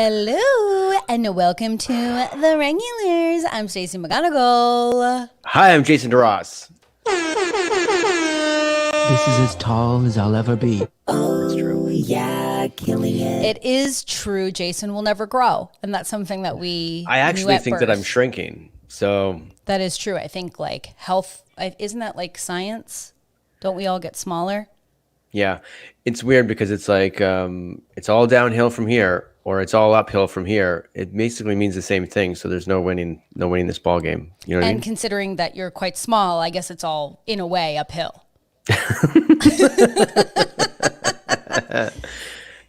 Hello and welcome to the Regulars. I'm Stacey McGonigal. Hi, I'm Jason DeRoss. This is as tall as I'll ever be. Oh, that's true. Yeah, killing it. It is true. Jason will never grow, and that's something that I actually think that I'm shrinking. So that is true. I think like health, isn't that like science? Don't we all get smaller? Yeah, it's weird because it's like it's all downhill from here, or it's all uphill from here. It basically means the same thing. So there's no winning this ball game. You know what I mean? And considering that you're quite small, I guess it's all in a way uphill.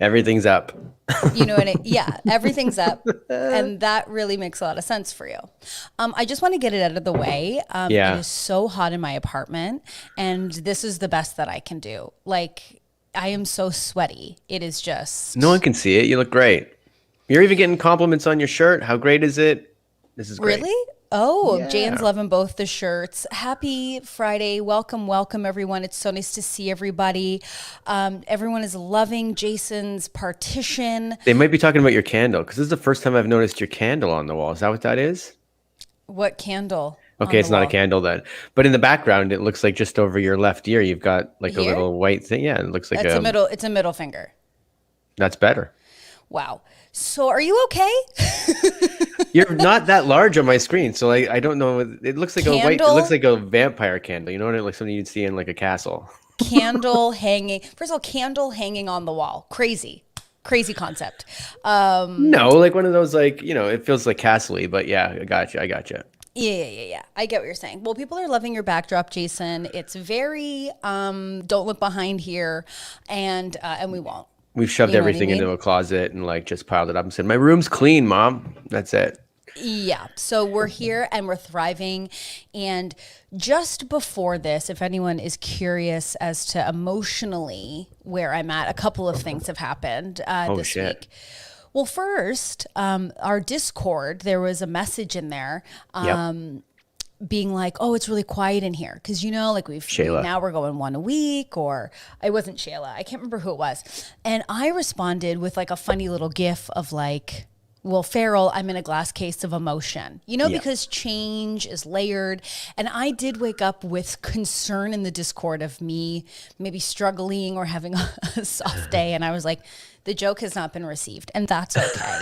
Everything's up. You know what yeah, everything's up. And that really makes a lot of sense for you. I just want to get it out of the way. It is so hot in my apartment, and this is the best that I can do. Like, I am so sweaty. It is just... No one can see it. You look great. You're even getting compliments on your shirt. How great is it? This is great. Really? Oh, yeah. Jan's loving both the shirts. Happy Friday. Welcome, everyone. It's so nice to see everybody. Everyone is loving Jason's partition. They might be talking about your candle, because this is the first time I've noticed your candle on the wall. Is that what that is? What candle? Okay, it's not a candle then. But in the background, it looks like just over your left ear, you've got like a little white thing. Yeah, it looks like it's a middle finger. That's better. Wow. So are you okay? You're not that large on my screen, so I don't know. It looks like a white. It looks like a vampire candle. You know what? Like something you'd see in like a castle. Candle hanging. First of all, candle hanging on the wall. Crazy concept. No, like one of those, like, you know, it feels like castle-y, but yeah, I got you. Yeah. I get what you're saying. Well, people are loving your backdrop, Jason. It's very don't look behind here, and we won't. We've shoved everything into a closet and like just piled it up and said, "My room's clean, Mom." That's it. Yeah. So we're here and we're thriving. And just before this, if anyone is curious as to emotionally where I'm at, a couple of things have happened this week. Well, first, our Discord, there was a message in there. Being like, oh, it's really quiet in here. Because, you know, like now we're going one a week, or it wasn't Shayla. I can't remember who it was. And I responded with like a funny little gif of like, well, Farrell, I'm in a glass case of emotion, you know, because change is layered. And I did wake up with concern in the Discord of me maybe struggling or having a soft day. And I was like, the joke has not been received. And that's okay.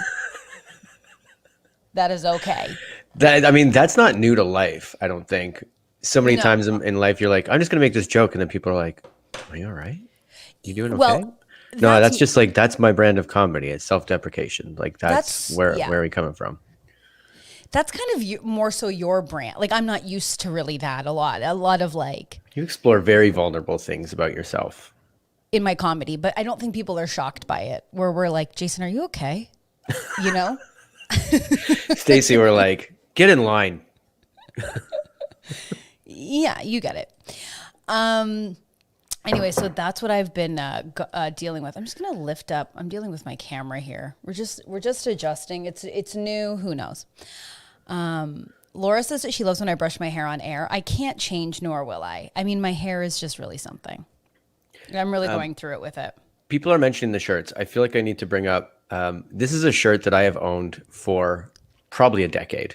That is okay. That's not new to life, I don't think. So many times in life, you're like, I'm just going to make this joke. And then people are like, are you all right? You doing okay? Well, no, that's just like, that's my brand of comedy. It's self-deprecation. Like that's where are we coming from? That's kind of more so your brand. Like, I'm not used to really that a lot of like. You explore very vulnerable things about yourself. In my comedy, but I don't think people are shocked by it. Where we're like, Jason, are you okay? You know? Stacey, we're like, get in line. Yeah, you get it. Anyway, so that's what I've been dealing with. I'm just gonna lift up. I'm dealing with my camera here. We're just adjusting. It's new. Who knows? Laura says that she loves when I brush my hair on air. I can't change, nor will I. I mean, my hair is just really something. I'm really going through it with it. People are mentioning the shirts. I feel like I need to bring up. This is a shirt that I have owned for probably a decade,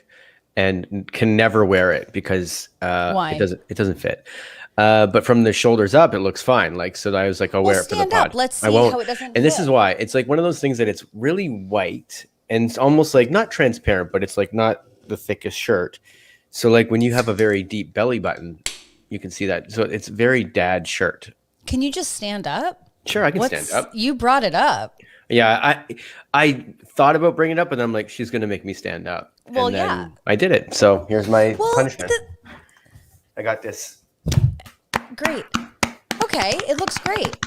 and can never wear it because Why? It doesn't fit. But from the shoulders up, it looks fine. Like, so I was like, I'll wear it for the pod. Let's see how it doesn't. And this is why. It's like one of those things that it's really white and it's almost like not transparent, but it's like not the thickest shirt. So like when you have a very deep belly button, you can see that. So it's very dad shirt. Can you just stand up? Sure, I can stand up. You brought it up. Yeah, I thought about bringing it up, but then I'm like, she's gonna make me stand up. Well, and then I did it. So here's my punishment. I got this. Great. Okay, it looks great.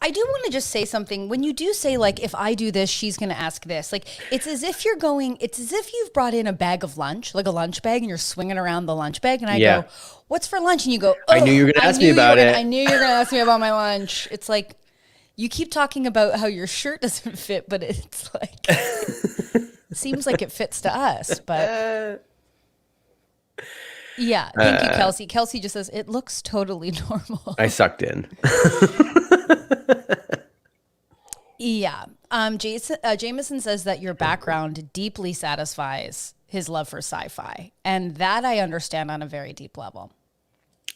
I do want to just say something. When you do say, like, if I do this, she's going to ask this. Like, it's as if you've brought in a bag of lunch, like a lunch bag, and you're swinging around the lunch bag. And I go, what's for lunch? And you go, I knew you were going to ask me about it. I knew you were going to ask me about my lunch. It's like, you keep talking about how your shirt doesn't fit, but it's like, it seems like it fits to us. But yeah, thank you, Kelsey. Kelsey just says, it looks totally normal. I sucked in. Yeah. Jameson says that your background deeply satisfies his love for sci-fi, and that I understand on a very deep level.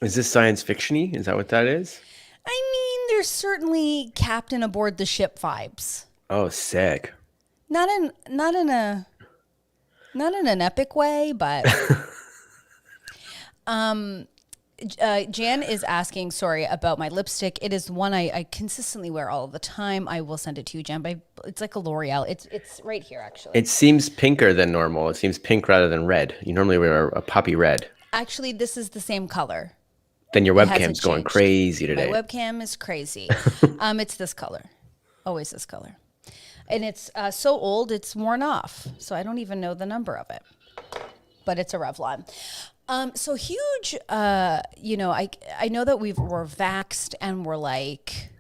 Is this science fiction-y? Is that what that is? I mean, there's certainly captain aboard the ship vibes. Oh, sick. Not in an epic way, but Jan is asking, sorry, about my lipstick. It is one I consistently wear all the time. I will send it to you, Jan. But it's like a L'Oreal. It's right here, actually. It seems pinker than normal. It seems pink rather than red. You normally wear a poppy red. Actually, this is the same color. Then your webcam's going crazy today. My webcam is crazy. It's this color. Always this color. And it's so old, it's worn off. So I don't even know the number of it. But it's a Revlon. So huge, I know that we're vaxxed and we're like,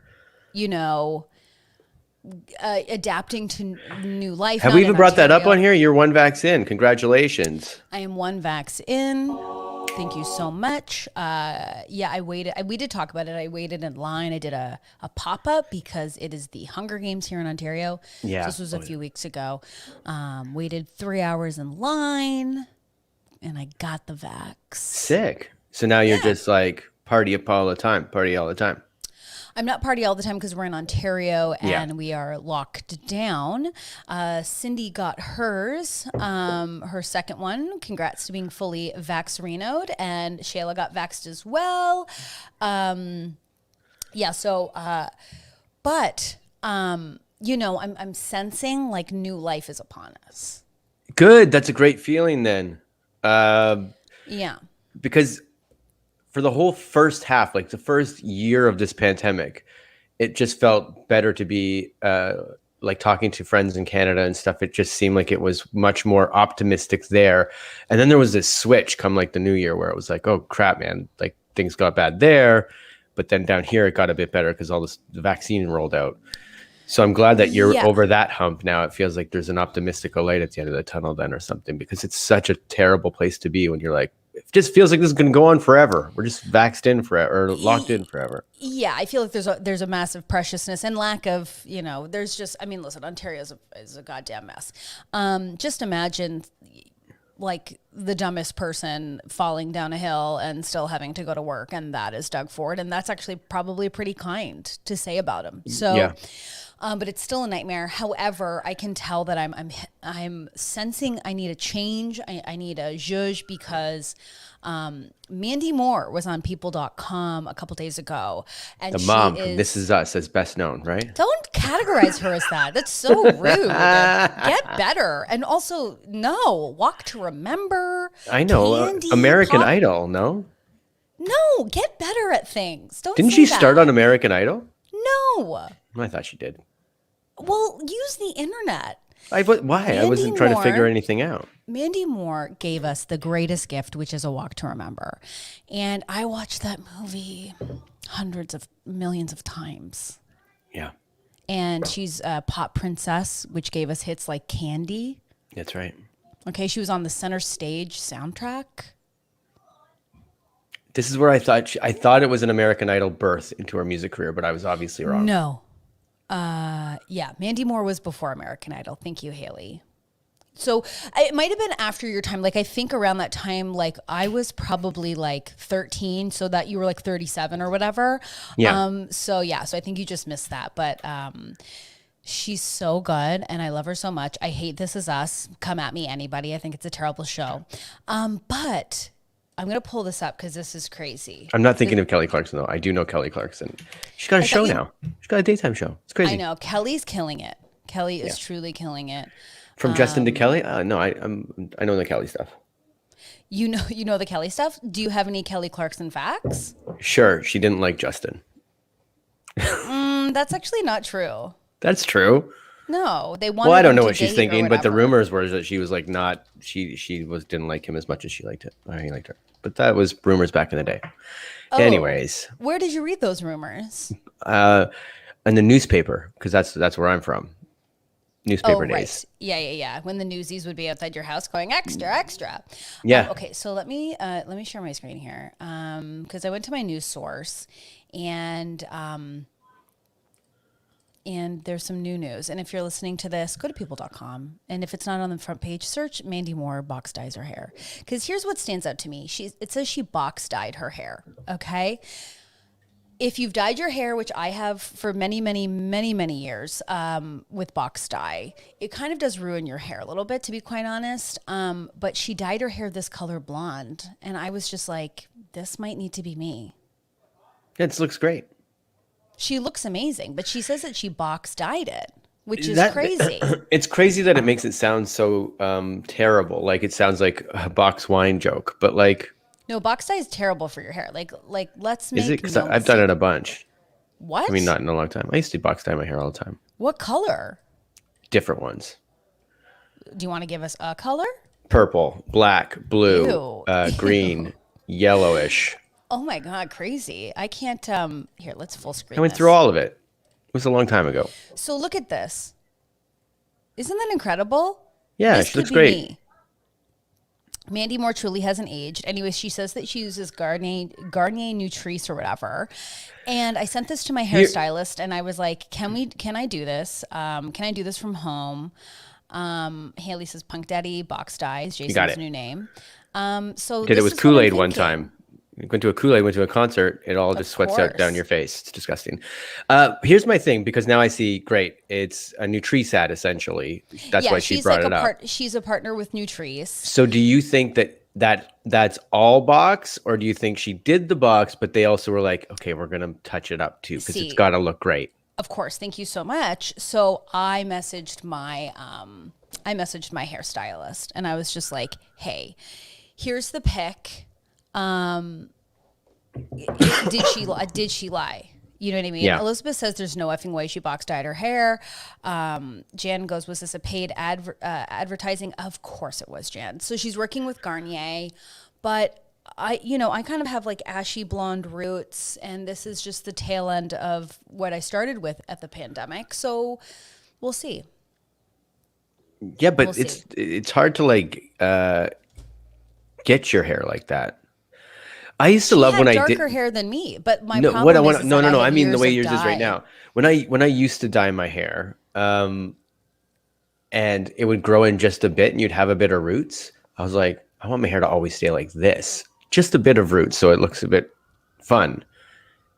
adapting to new life. Have we even brought that up on here? You're one vax in. Congratulations. I am one vax in. Thank you so much. I waited. We did talk about it. I waited in line. I did a pop-up because it is the Hunger Games here in Ontario. Yeah. So this was a few weeks ago. Waited 3 hours in line, and I got the vax. Sick. So now you're just like party all the time. I'm not party all the time because we're in Ontario and we are locked down. Cindy got hers, her second one. Congrats to being fully vax-renoed. And Shayla got vaxxed as well. I'm sensing like new life is upon us. Good. That's a great feeling then. Yeah. Because for the whole first half, like the first year of this pandemic, it just felt better to be like talking to friends in Canada and stuff. It just seemed like it was much more optimistic there. And then there was this switch come like the new year where it was like, oh crap, man, like things got bad there. But then down here, it got a bit better because the vaccine rolled out. So I'm glad that you're over that hump now. It feels like there's an optimistic light at the end of the tunnel then or something, because it's such a terrible place to be when you're like, it just feels like this is going to go on forever. We're just vaxxed in forever or locked in forever. Yeah, I feel like there's a massive preciousness and lack of, there's just, listen, Ontario is a goddamn mess. Just imagine like the dumbest person falling down a hill and still having to go to work, and that is Doug Ford. And that's actually probably pretty kind to say about him. So, yeah. But it's still a nightmare. However, I can tell that I'm sensing I need a change. I need a zhuzh because Mandy Moore was on people.com a couple days ago. And the mom from This Is Us as best known, right? Don't categorize her as that. That's so rude. Get better. And also, no, Walk to Remember. I know. American Idol, no? No, get better at things. Didn't she start on American Idol? No. I thought she did. Well, use the internet. Why? I wasn't trying to figure anything out. Mandy Moore gave us the greatest gift, which is A Walk to Remember. And I watched that movie hundreds of millions of times. Yeah. And she's a pop princess, which gave us hits like Candy. That's right. Okay, she was on the Center Stage soundtrack. This is where I thought it was an American Idol birth into her music career, but I was obviously wrong. No. Mandy Moore was before American Idol. Thank you, Haley. So it might have been after your time. Like, I think around that time, like I was probably like 13, so that you were like 37 or whatever. Yeah. So I think you just missed that. But she's so good and I love her so much. I hate This Is Us. Come at me, anybody. I think it's a terrible show. But I'm going to pull this up because this is crazy. I'm not thinking of Kelly Clarkson, though. I do know Kelly Clarkson. She's got a show now. She's got a daytime show. It's crazy. I know. Kelly's killing it. Kelly is truly killing it. From Justin to Kelly? No, I know the Kelly stuff. You know the Kelly stuff? Do you have any Kelly Clarkson facts? Sure. She didn't like Justin. That's actually not true. That's true. No, they wanted. Well, I don't know what she's thinking, but the rumors were that she was like not. She didn't like him as much as she liked it. Or he liked her, but that was rumors back in the day. Oh, anyways, where did you read those rumors? In the newspaper, because that's where I'm from. Newspaper days. Yeah. When the newsies would be outside your house going extra. Yeah. Okay, so let me share my screen here, because I went to my news source, and and there's some new news. And if you're listening to this, go to people.com. And if it's not on the front page, search Mandy Moore box dyes her hair. Because here's what stands out to me. It says she box dyed her hair. Okay. If you've dyed your hair, which I have for many, many, many, many years with box dye, it kind of does ruin your hair a little bit, to be quite honest. But she dyed her hair this color blonde. And I was just like, this might need to be me. It looks great. She looks amazing, but she says that she box dyed it, which is crazy. It's crazy that it makes it sound so terrible. Like it sounds like a box wine joke, but like... No, box dye is terrible for your hair. Like let's make... Is it? Because I've done it a bunch. What? I mean, not in a long time. I used to box dye my hair all the time. What color? Different ones. Do you want to give us a color? Purple, black, blue, green, yellowish. Oh my God, crazy. I can't... Here, let's full screen I went through all of it. It was a long time ago. So look at this. Isn't that incredible? Yeah, she looks great. Me. Mandy Moore truly hasn't aged. Anyway, she says that she uses Garnier Nutrice or whatever. And I sent this to my hairstylist and I was like, can I do this? Can I do this from home? Haley says Punk Daddy Box Dyes, Jason's new name. So did it with Kool-Aid one time. You went to a Kool-Aid, went to a concert, it all just sweats out down your face. It's disgusting. Here's my thing, because now I see, great, it's a Nutrice ad, essentially. That's why she brought it up. She's a partner with Nutrice. So do you think that's all box, or do you think she did the box, but they also were like, okay, we're going to touch it up too, because it's got to look great? Of course. Thank you so much. So I messaged my hairstylist, and I was just like, hey, here's the pic. Did she lie? You know what I mean? Yeah. Elizabeth says there's no effing way she box dyed her hair. Jan goes, was this a paid advertising? Of course it was, Jan. So she's working with Garnier, but I kind of have like ashy blonde roots, and this is just the tail end of what I started with at the pandemic. So we'll see. Yeah, but it's hard to like get your hair like that. I used to love when I did darker hair than me, but my no. I mean the way yours is right now. When I used to dye my hair, and it would grow in just a bit, and you'd have a bit of roots. I was like, I want my hair to always stay like this, just a bit of roots, so it looks a bit fun.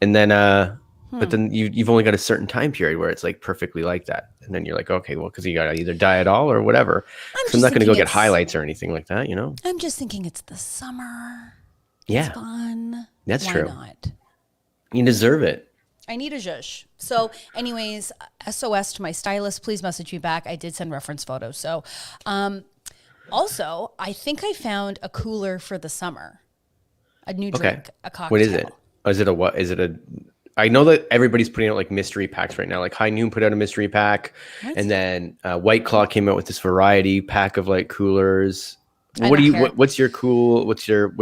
And then, but then you've only got a certain time period where it's like perfectly like that, and then you're like, okay, well, because you got to either dye it all or whatever. So I'm not going to go get highlights or anything like that, you know. I'm just thinking it's the summer. Yeah. It's fun. That's true. Why not? You deserve it. I need a zhuzh. So anyways, SOS to my stylist, please message me back. I did send reference photos. So also, I think I found a cooler for the summer. A new drink, a cocktail. What is it? Is it a what? Is it a... I know that everybody's putting out like mystery packs right now. Like High Noon put out a mystery pack. And then White Claw came out with this variety pack of like coolers. What did you find? What's the cooler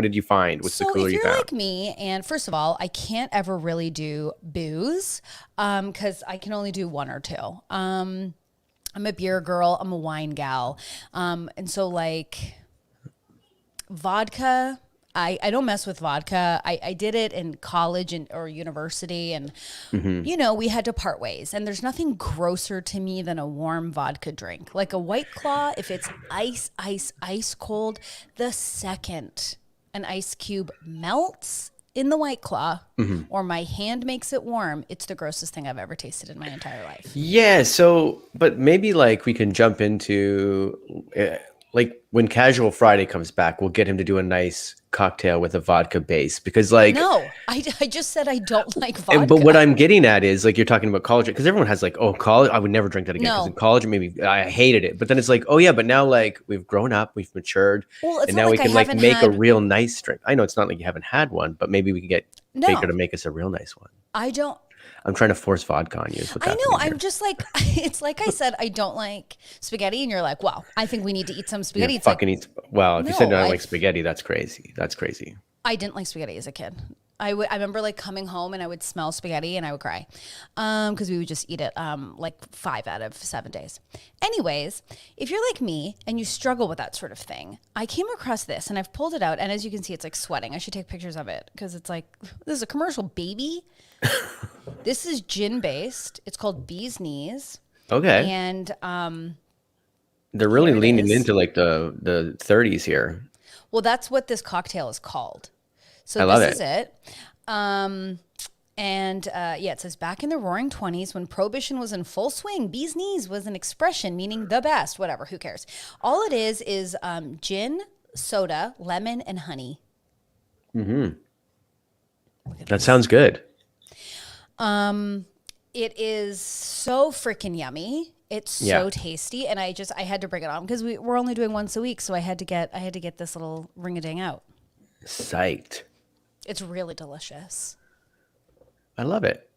you found? So if you're like me, and first of all, I can't ever really do booze because I can only do one or two. I'm a beer girl. I'm a wine gal. And so like vodka, I don't mess with vodka. I did it in college or university, and we had to part ways. And there's nothing grosser to me than a warm vodka drink. Like a White Claw, if it's ice cold, the second an ice cube melts in the White Claw or my hand makes it warm, it's the grossest thing I've ever tasted in my entire life. Yeah, so but maybe like we can jump into like when Casual Friday comes back, we'll get him to do a nice cocktail with a vodka base, because like no, I just said I don't like vodka. But what I'm getting at is like you're talking about college, because everyone has like, oh, college, I would never drink that again, because in college maybe I hated it, but then it's like, oh yeah, but now like we've grown up, we've matured, and now we can like make a real nice drink. I know it's not like you haven't had one, but maybe we can get Baker to make us a real nice one. I'm trying to force vodka on you. I know. I'm just like, it's like I said, I don't like spaghetti. And you're like, wow, I think we need to eat some spaghetti. It's fucking eat. Well, if you said I don't like spaghetti, that's crazy. That's crazy. I didn't like spaghetti as a kid. I remember like coming home and I would smell spaghetti and I would cry because we would just eat it like 5 out of 7 days. Anyways, if you're like me and you struggle with that sort of thing, I came across this and I've pulled it out. And as you can see, it's like sweating. I should take pictures of it because it's like, this is a commercial, baby. This is gin based. It's called Bee's Knees. Okay. And They're really here it leaning is. into like the 30s here. Well, that's what this cocktail is called. So I love this it. is it. It says back in the roaring 20s when prohibition was in full swing, Bee's Knees was an expression meaning the best, whatever, who cares? All it is gin, soda, lemon, and honey. That sounds good. It is so freaking yummy. It's so tasty, and I had to bring it on because we're only doing once a week, so I had to get this little ring-a-ding out. Psyched. It's really delicious. I love it.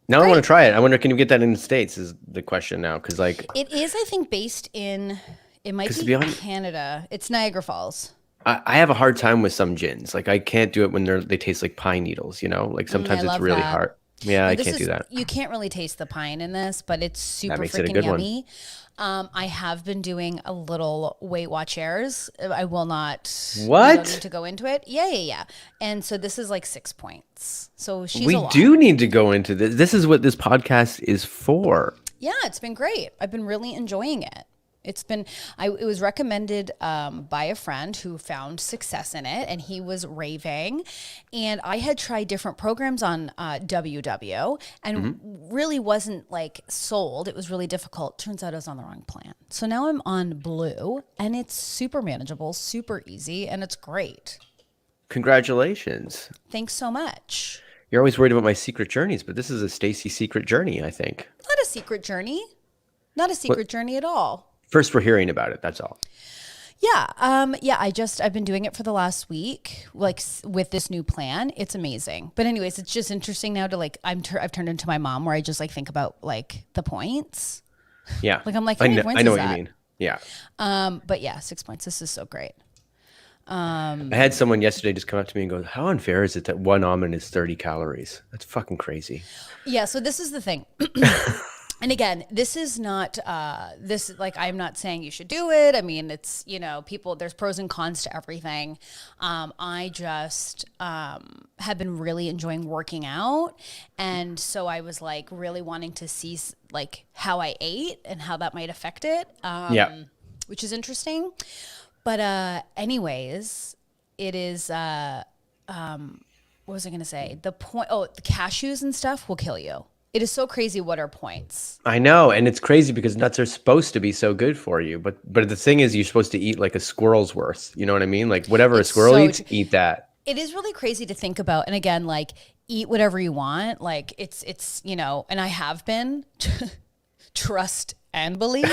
Now I want to try it. I wonder, can you get that in the States is the question now. Because like it is, I think, based in, it might be Canada. It's Niagara Falls. I have a hard time with some gins. Like I can't do it when they taste like pine needles, you know? Like sometimes it's really hard. Yeah, I can't do that. You can't really taste the pine in this, but it's super makes it a freaking good yummy. I have been doing a little Weight Watchers. I will not. What? We don't need to go into it. Yeah. And so this is like 6 points. So she's we a lot. do need to go into this. This is what this podcast is for. Yeah, it's been great. I've been really enjoying it. It was recommended by a friend who found success in it, and he was raving. And I had tried different programs on WW and really wasn't like sold. It was really difficult. Turns out I was on the wrong plan. So now I'm on Blue, and it's super manageable, super easy, and it's great. Congratulations. Thanks so much. You're always worried about my secret journeys, but this is a Stacey secret journey, I think. Not a secret journey. Not a secret journey at all. First, we're hearing about it. That's all. Yeah. I've been doing it for the last week, like with this new plan. It's amazing. But anyways, it's just interesting now to like, I've turned into my mom where I just like think about like the points. Yeah. Like I'm like, how many points I know is what that? you mean. Yeah. But yeah, 6 points. This is so great. I had someone yesterday just come up to me and go, how unfair is it that one almond is 30 calories? That's fucking crazy. Yeah. So this is the thing. And again, this is not, I'm not saying you should do it. I mean, it's, there's pros and cons to everything. I just have been really enjoying working out. And so I was like really wanting to see like how I ate and how that might affect it, which is interesting. But anyways, it is, what was I going to say? The cashews and stuff will kill you. It is so crazy what are points. I know, and it's crazy because nuts are supposed to be so good for you, but the thing is, you're supposed to eat like a squirrel's worth. You know what I mean? Like whatever a squirrel eats, eat that. It is really crazy to think about, and again, like eat whatever you want. Like it's and I have been trust and believe.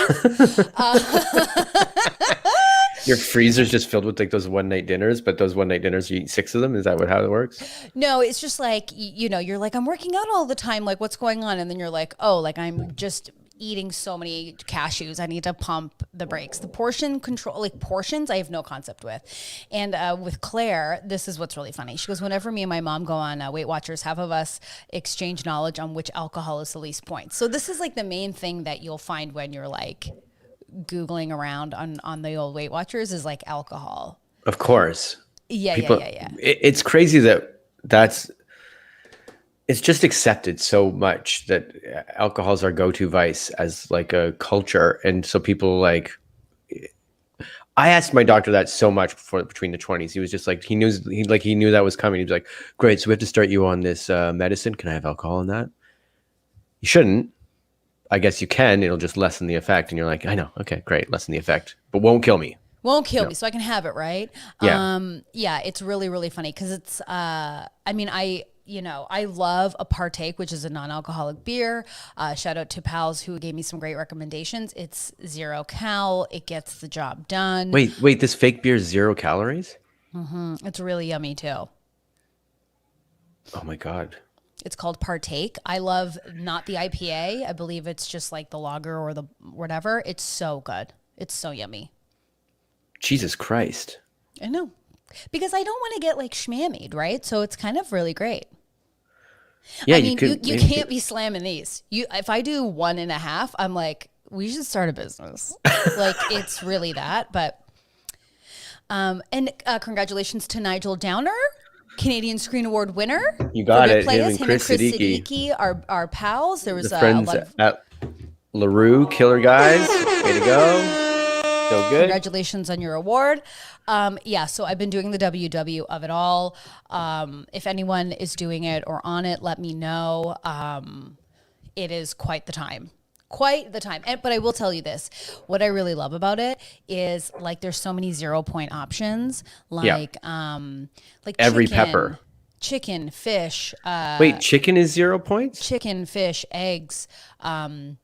Your freezer's just filled with like those one night dinners, but those one night dinners, you eat 6 of them. Is that how it works? No, it's just like, you're like, I'm working out all the time. Like what's going on? And then you're like, oh, like I'm just eating so many cashews. I need to pump the brakes. The portion control, like portions, I have no concept with. And with Claire, this is what's really funny. She goes, whenever me and my mom go on Weight Watchers, half of us exchange knowledge on which alcohol is the least points. So this is like the main thing that you'll find when you're like Googling around on the old Weight Watchers is like alcohol. Of course. Yeah. It's crazy it's just accepted so much that alcohol is our go-to vice as like a culture. And so people like, I asked my doctor that so much between the 20s. He was just like, he knew that was coming. He was like, great. So we have to start you on this medicine. Can I have alcohol in that? You shouldn't. I guess you can. It'll just lessen the effect. And you're like, I know. Okay, great. Lessen the effect, but won't kill me. Won't kill me, so I can have it, right? Yeah. It's really, really funny because it's, I love a Partake, which is a non-alcoholic beer. Shout out to pals who gave me some great recommendations. It's 0 cal. It gets the job done. Wait, this fake beer is 0 calories? Mm-hmm. It's really yummy too. Oh my God. It's called Partake. I love not the IPA. I believe it's just like the lager or the whatever. It's so good. It's so yummy. Jesus Christ. I know. Because I don't want to get like schmammied, right? So it's kind of really great. Yeah, I mean, you can't be slamming these. If I do 1.5, I'm like, we should start a business. Like it's really that. But and congratulations to Nigel Downer. Canadian Screen Award winner. You got it. Him Him and Chris Siddiqui are pals. There was the a friends lot of at LaRue, killer guys. Way to go. So good. congratulations on your award. So I've been doing the WW of it all. If anyone is doing it or on it, let me know. It is quite the time. But I will tell you this. What I really love about it is like there's so many 0 point options. Like every chicken, pepper. Chicken, fish. Wait, chicken is 0 points? Chicken, fish, eggs. What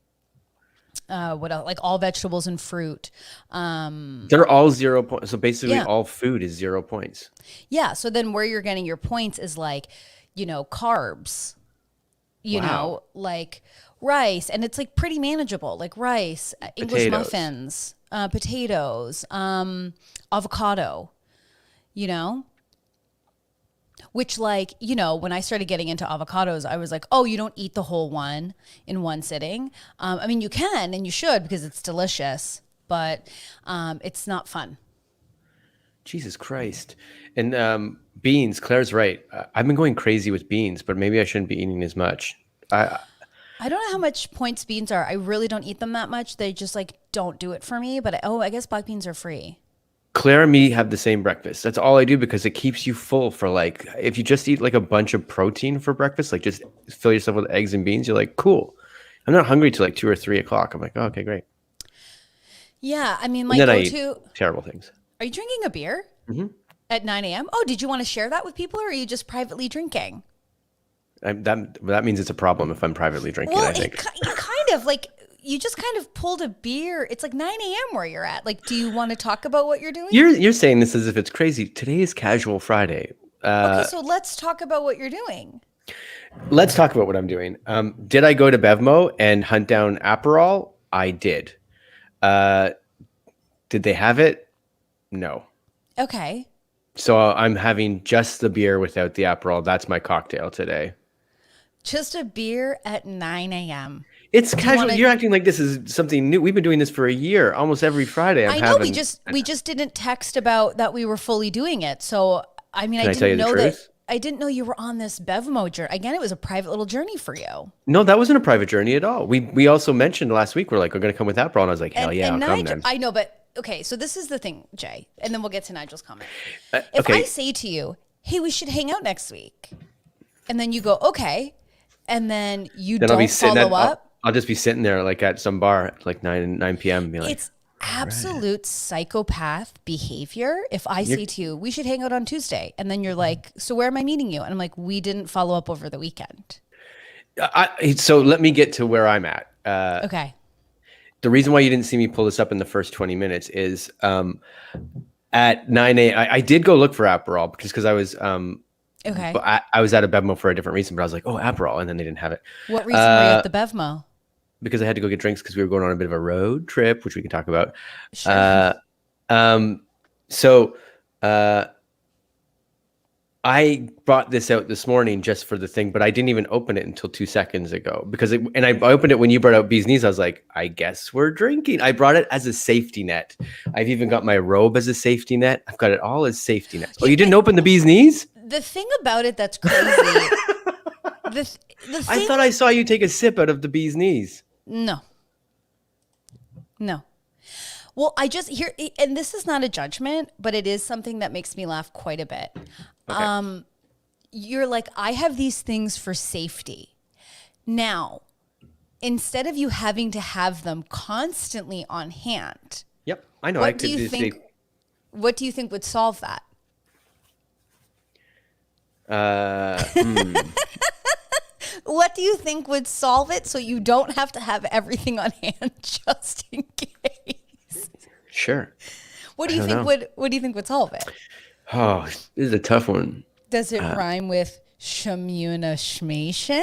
else? Like all vegetables and fruit. They're all 0 points. So basically all food is 0 points. Yeah. So then where you're getting your points is like, carbs, like rice. And it's like pretty manageable, like rice, English muffins, potatoes, avocado, which when I started getting into avocados, I was like, oh, you don't eat the whole one in one sitting. I mean, you can and you should because it's delicious, but it's not fun. Jesus Christ. And beans, Claire's right. I've been going crazy with beans, but maybe I shouldn't be eating as much. I don't know how much points beans are. I really don't eat them that much. They just don't do it for me. But I guess black beans are free. Claire and me have the same breakfast. That's all I do because it keeps you full for if you just eat a bunch of protein for breakfast, just fill yourself with eggs and beans. You're like, cool. I'm not hungry till 2 or 3 o'clock. I'm like, oh, okay, great. Yeah. I mean, I eat terrible things. Are you drinking a beer at 9 a.m.? Oh, did you want to share that with people or are you just privately drinking? That means it's a problem if I'm privately drinking, I think. You just kind of pulled a beer. It's 9 a.m. where you're at. Do you want to talk about what you're doing? You're saying this as if it's crazy. Today is Casual Friday. Okay, so let's talk about what you're doing. Let's talk about what I'm doing. Did I go to Bevmo and hunt down Aperol? I did. Did they have it? No. Okay. So I'm having just the beer without the Aperol. That's my cocktail today. Just a beer at 9 a.m. It's casual. You're acting like this is something new. We've been doing this for a year, almost every Friday. I know. We just didn't text about that we were fully doing it. So I mean, I didn't know you were on this Bevmo journey. Again, it was a private little journey for you. No, that wasn't a private journey at all. We also mentioned last week we're going to come with Aperol, and I was like, hell yeah, I'll come then. I know, but okay. So this is the thing, Jay, and then we'll get to Nigel's comment. If I say to you, "Hey, we should hang out next week," and then you go, "Okay," and then don't follow up. I'll just be sitting there at some bar at 9 p.m. and be like, it's absolute psychopath behavior. If I say to you, we should hang out on Tuesday. And then you're like, so where am I meeting you? And I'm like, we didn't follow up over the weekend. So let me get to where I'm at. Okay. The reason why you didn't see me pull this up in the first 20 minutes is at 9 a.m. I did go look for Aperol because I was okay. But I was at a Bevmo for a different reason, but I was like, oh, Aperol. And then they didn't have it. What reason were you at the Bevmo? Because I had to go get drinks because we were going on a bit of a road trip, which we can talk about. Sure. I brought this out this morning just for the thing, but I didn't even open it until 2 seconds ago and I opened it when you brought out Bee's Knees. I was like, I guess we're drinking. I brought it as a safety net. I've even got my robe as a safety net. I've got it all as safety nets. Oh, you didn't open the Bee's Knees? The thing about it that's crazy. I thought I saw you take a sip out of the Bee's Knees. No. Well, I just hear, and this is not a judgment, but it is something that makes me laugh quite a bit. Okay. You're like, I have these things for safety. Now, instead of you having to have them constantly on hand. Yep, I know. What do you think would solve that? What do you think would solve it so you don't have to have everything on hand just in case? Sure. What do you think would solve it? Oh, this is a tough one. Does it rhyme with shmunashmation?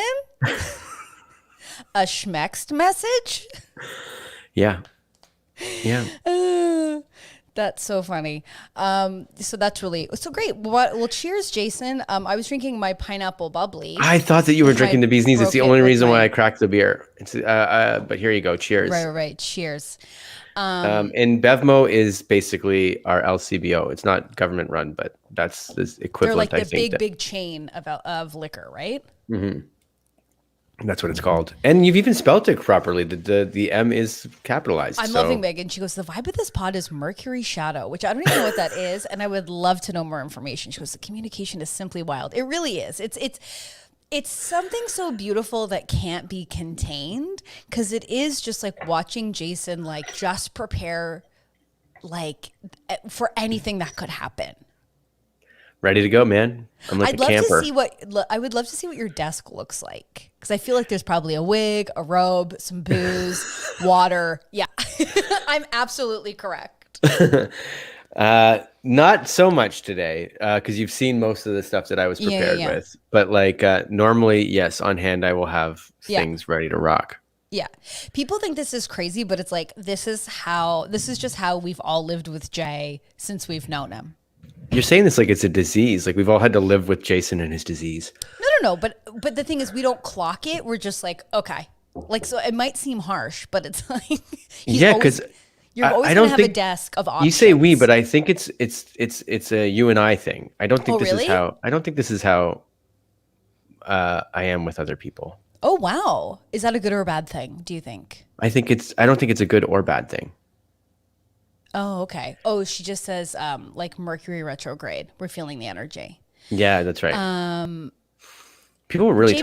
A schmext message? Yeah. Yeah. That's so funny. So that's really so great. Well, cheers, Jason. I was drinking my pineapple bubbly. I thought that you were And I drinking the bee's knees. It's broke the it only with reason why my I cracked the beer. But here you go. Cheers. right. Cheers. And Bevmo is basically our LCBO. It's not government run, but that's the They're equivalent, like I the think. big chain of liquor, right? That's what it's called. And you've even spelt it properly. The M is capitalized. I'm loving Megan. She goes, the vibe of this pod is Mercury Shadow, which I don't even know what that is, and I would love to know more information. She goes, the communication is simply wild. It really is. It's something so beautiful that can't be contained, because it is just like watching Jason like just prepare like for anything that could happen. Ready to go, man. I'm like a camper. I would love to see what your desk looks like, because I feel like there's probably a wig, a robe, some booze, water. Yeah, I'm absolutely correct. Not so much today, because you've seen most of the stuff that I was prepared with. But like normally, yes, on hand I will have things ready to rock. Yeah. People think this is crazy, but it's like this is just how we've all lived with Jay since we've known him. You're saying this like it's a disease. Like we've all had to live with Jason and his disease. No. But the thing is, we don't clock it. We're just like, okay. Like, so it might seem harsh, but it's like, because you're always going to have a desk of options. You say we, but I think it's a you and I thing. I don't think I don't think this is how I am with other people. Oh, wow. Is that a good or a bad thing, do you think? I don't think it's a good or bad thing. Oh, okay. Oh, she just says like Mercury retrograde. We're feeling the energy. Yeah, that's right. People were really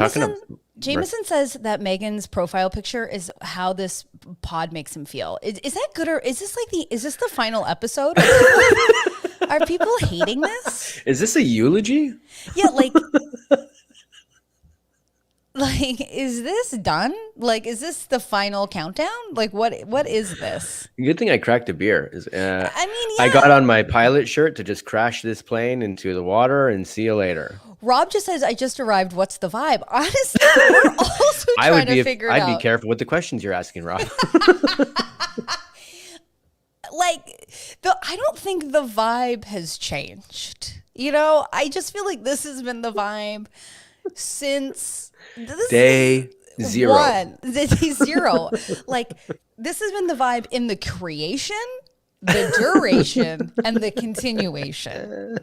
Jameson says that Megan's profile picture is how this pod makes him feel. Is that good, or is this the final episode? Are people hating this? Is this a eulogy? Yeah, like, is this done? Like, is this the final countdown? Like, what is this? Good thing I cracked a beer. I Yeah. got on my pilot shirt to just crash this plane into the water and see you later. Rob just says, I just arrived. What's the vibe? Honestly, we're also trying to figure it out. I'd be careful with the questions you're asking, Rob. I don't think the vibe has changed. You know, I just feel like this has been the vibe since day zero. Day zero. Like, this has been the vibe in the creation, the duration, and the continuation.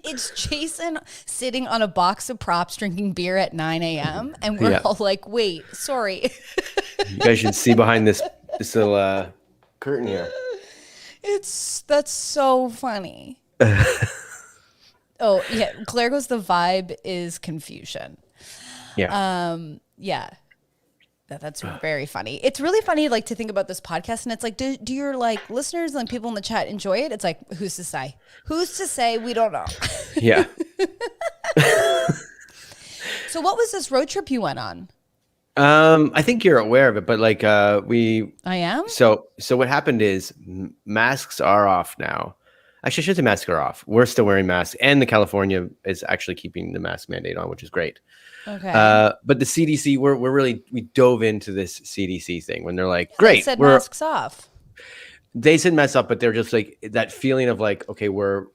It's Jason sitting on a box of props drinking beer at 9 a.m. and we're all like, wait, sorry. You guys should see behind this little curtain here. That's so funny. Oh, yeah. Claire goes, the vibe is confusion. Yeah. Yeah. That's very funny. It's really funny, like, to think about this podcast, and it's like, do your like listeners and people in the chat enjoy it? It's like, who's to say? Who's to say? We don't know. Yeah. So what was this road trip you went on? I think you're aware of it, but like I am. So what happened is masks are off now. Actually, I should say masks are off. We're still wearing masks, and the California is actually keeping the mask mandate on, which is great. Okay. But the CDC, we dove into this CDC thing when they're like, great, they said masks off. They said masks off, but they're just like that feeling of like, okay, we're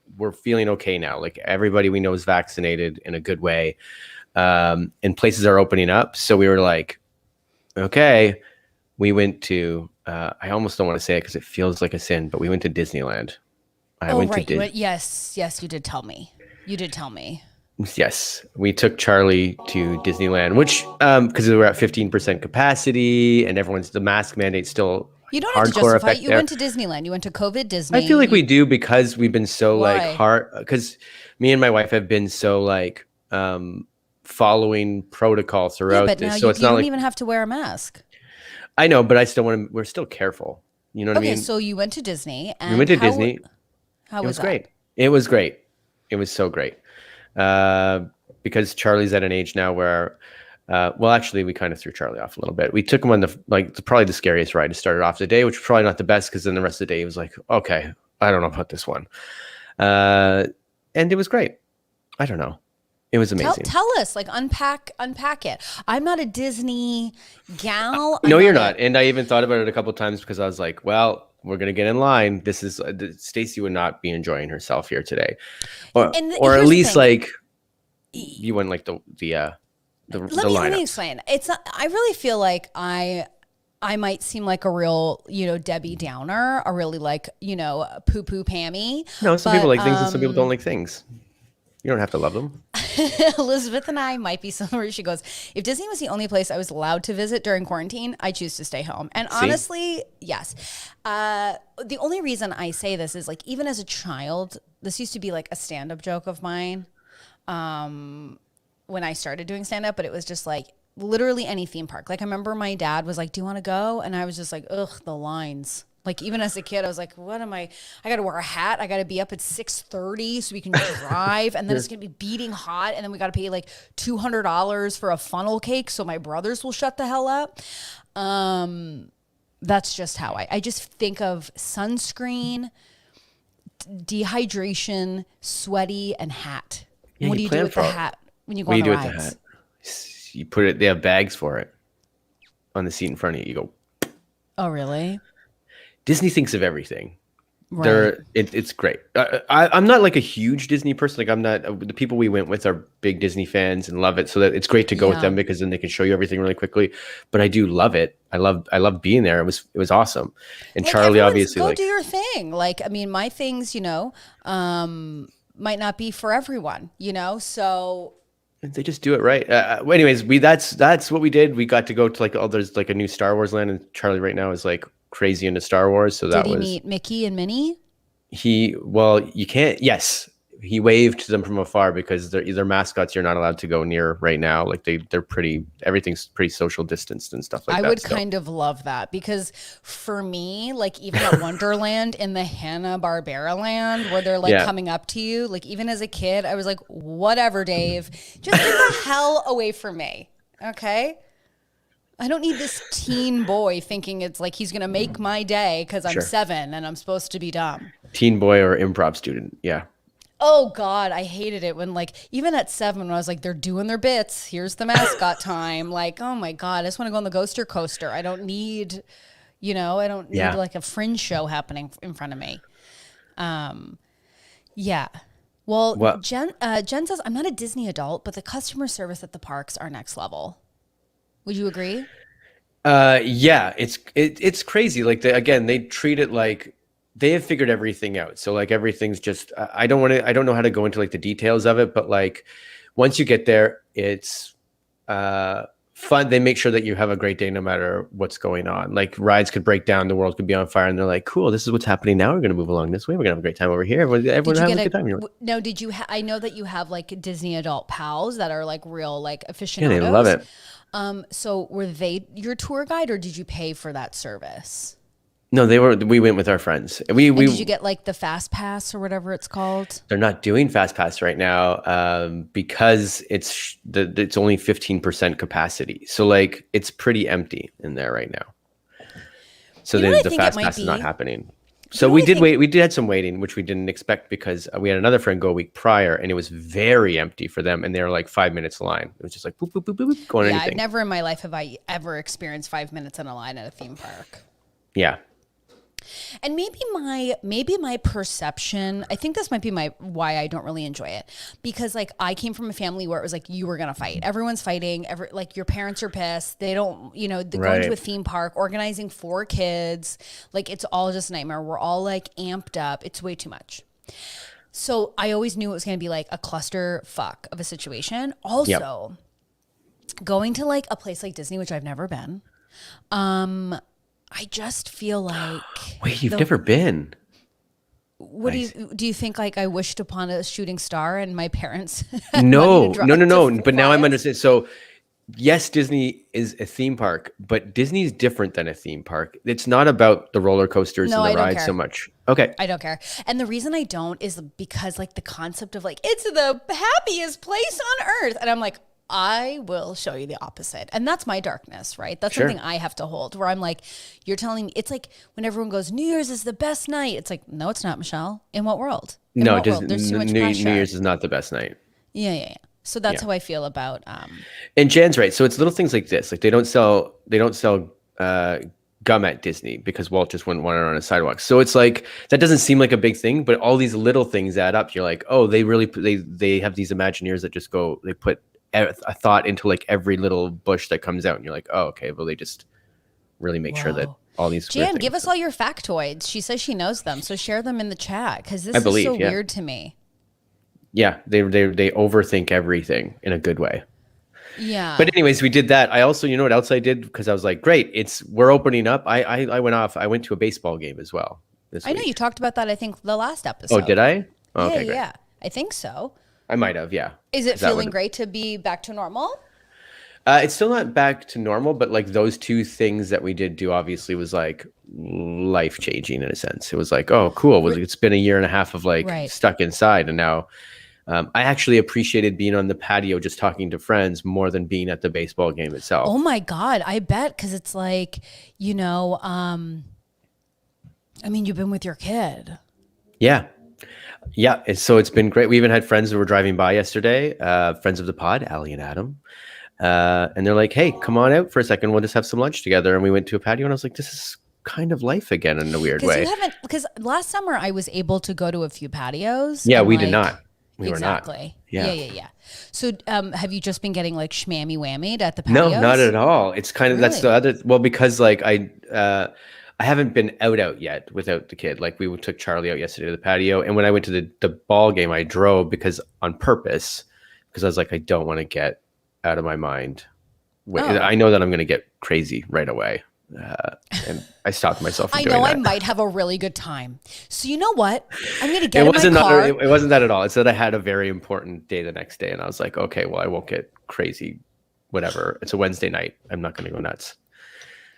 feeling okay now. Like everybody we know is vaccinated in a good way, and places are opening up. So we were like, okay, we went to. I almost don't want to say it because it feels like a sin, but we went to Disneyland. Yes, you did tell me. Yes, we took Charlie to Disneyland, which because we were at 15% capacity and the mask mandate still. You don't have to justify it. You went to Disneyland. You went to COVID Disney. I feel like we do because we've been so like hard. Because me and my wife have been so like following protocol throughout but this. Now so it's not you don't like even have to wear a mask. I know, but I still want to. We're still careful. You know what I mean? Okay, so you went to Disney. And we went to Disney. How was that? Great. It was great. It was so great. Because Charlie's at an age now where, well, actually, we kind of threw Charlie off a little bit. We took him on probably the scariest ride to start off the day, which was probably not the best because then the rest of the day he was like, okay, I don't know about this one. And it was great. I don't know. It was amazing. Tell us, like, unpack it. I'm not a Disney gal. No, you're not. And I even thought about it a couple of times because I was like, well, we're going to get in line. This is Stacey would not be enjoying herself here today. Or at least like you wouldn't like the lineup. Let me explain. It's not, I really feel like I might seem like a real, Debbie Downer, a really like, poo-poo Pammy. No, some people like things and some people don't like things. You don't have to love them. Elizabeth and I might be similar. She goes, if Disney was the only place I was allowed to visit during quarantine, I choose to stay home. And honestly, yes. The only reason I say this is like, even as a child, this used to be like a stand-up joke of mine when I started doing stand-up, but it was just like literally any theme park. Like I remember my dad was like, do you want to go? And I was just like, ugh, the lines. Like even as a kid, I was like, what am I got to wear a hat. I got to be up at 6:30 so we can drive. And then it's going to be beating hot. And then we got to pay like $200 for a funnel cake. So my brothers will shut the hell up. That's just how I just think of sunscreen, dehydration, sweaty, and hat. Yeah, what do you do with the hat when you go on the rides? What do you do with the hat? You put it, they have bags for it on the seat in front of you. You go. Oh, really? Disney thinks of everything. Right. It's great. I'm not like a huge Disney person. Like I'm not. The people we went with are big Disney fans and love it. So that it's great to go with them because then they can show you everything really quickly. But I do love it. I love being there. It was awesome. And Charlie obviously go do your thing. Like I mean, my things, might not be for everyone. So. They just do it right. Anyways, that's what we did. We got to go to like there's like a new Star Wars land, and Charlie right now is like crazy into Star Wars. So did he meet Mickey and Minnie? You can't. Yes, he waved to them from afar because they're mascots. You're not allowed to go near right now. Like everything's pretty social distanced and stuff like that. I would kind of love that because for me, like even at Wonderland in the Hanna-Barbera land where they're like coming up to you, like even as a kid, I was like, whatever, Dave, just get the hell away from me. Okay. I don't need this teen boy thinking it's like he's going to make my day because I'm 7 and I'm supposed to be dumb. Teen boy or improv student. Yeah. Oh, God. I hated it when like even at 7 when I was like, they're doing their bits. Here's the mascot time. Like, oh, my God. I just want to go on the Ghoster Coaster. I don't need, like a fringe show happening in front of me. Yeah. Well, Jen says, I'm not a Disney adult, but the customer service at the parks are next level. Would you agree? Yeah, it's crazy. Like they treat it like they have figured everything out. So like everything's just I don't know how to go into like the details of it, but like once you get there, it's fun. They make sure that you have a great day no matter what's going on. Like rides could break down, the world could be on fire, and they're like, cool, this is what's happening now. We're going to move along this way. We're going to have a great time over here. Everyone have a good time. No, did you I know that you have like Disney adult pals that are like real like aficionados. Yeah, they love it. So were they your tour guide or did you pay for that service? No, we went with our friends. And did you get like the Fast Pass or whatever it's called? They're not doing Fast Pass right now because it's only 15% capacity. So like it's pretty empty in there right now. So the Fast Pass is not happening. So we did wait. We did have some waiting, which we didn't expect because we had another friend go a week prior, and it was very empty for them. And they were like 5 minutes line. It was just like boop boop boop boop, boop going. Yeah, anything. Never in my life have I ever experienced 5 minutes in a line at a theme park. Yeah. And maybe my perception, I think this might be why I don't really enjoy it, because like I came from a family where it was like you were gonna fight. Everyone's fighting. Like your parents are pissed. They don't, going to a theme park, organizing 4 kids, like it's all just a nightmare. We're all like amped up. It's way too much. So I always knew it was gonna be like a cluster fuck of a situation. Also, going to like a place like Disney, which I've never been. I just feel like wait, you've never been? What do you think? Like I wished upon a shooting star, and my parents? No. But now I'm understanding. So, yes, Disney is a theme park, but Disney's different than a theme park. It's not about the roller coasters and the rides so much. Okay, I don't care. And the reason I don't is because like the concept of like it's the happiest place on earth, and I'm like, I will show you the opposite. And that's my darkness, right? That's something I have to hold where I'm like, you're telling me, it's like when everyone goes, New Year's is the best night. It's like, no, it's not, Michelle. In what world? There's too much pressure. New Year's is not the best night. Yeah. So that's how I feel about. And Jan's right. So it's little things like this. Like they don't sell gum at Disney because Walt just wouldn't want it on a sidewalk. So it's like that doesn't seem like a big thing, but all these little things add up. You're like, oh, they have these Imagineers that just go. They put a thought into like every little bush that comes out, and you're like, oh, okay. Well, they just really make sure that all these. Jan, give us all your factoids. She says she knows them, so share them in the chat because this is so weird to me. Yeah, they overthink everything in a good way. Yeah. But anyways, we did that. I also, you know what else I did? Because I was like, great, we're opening up. I went to a baseball game as well this week. I know you talked about that, I think, the last episode. Oh, did I? Oh, okay, yeah. I think so. I might have, yeah. Is it feeling great to be back to normal? It's still not back to normal, but like those two things that we did do obviously was like life changing in a sense. It was like, oh, cool. Well, it's been a year and a half of like stuck inside, and now I actually appreciated being on the patio just talking to friends more than being at the baseball game itself. Oh my God, I bet, because it's like, I mean, you've been with your kid. Yeah. Yeah. And so it's been great. We even had friends who were driving by yesterday, friends of the pod, Allie and Adam. And they're like, hey, come on out for a second. We'll just have some lunch together. And we went to a patio, and I was like, this is kind of life again in a weird way. Because last summer I was able to go to a few patios. Yeah, we did not. We were not. Yeah. So have you just been getting like shmammy whammied at the patios? No, not at all. It's kind of, that's the other, well, because like I haven't been out yet without the kid. Like we took Charlie out yesterday to the patio. And when I went to the ball game, I drove on purpose, because I was like, I don't want to get out of my mind. I know that I'm going to get crazy right away. And I stopped myself from doing that. I might have a really good time. So you know what? I'm going to get in my car. It wasn't that at all. It's that I had a very important day the next day, and I was like, okay, well, I won't get crazy. Whatever. It's a Wednesday night. I'm not going to go nuts.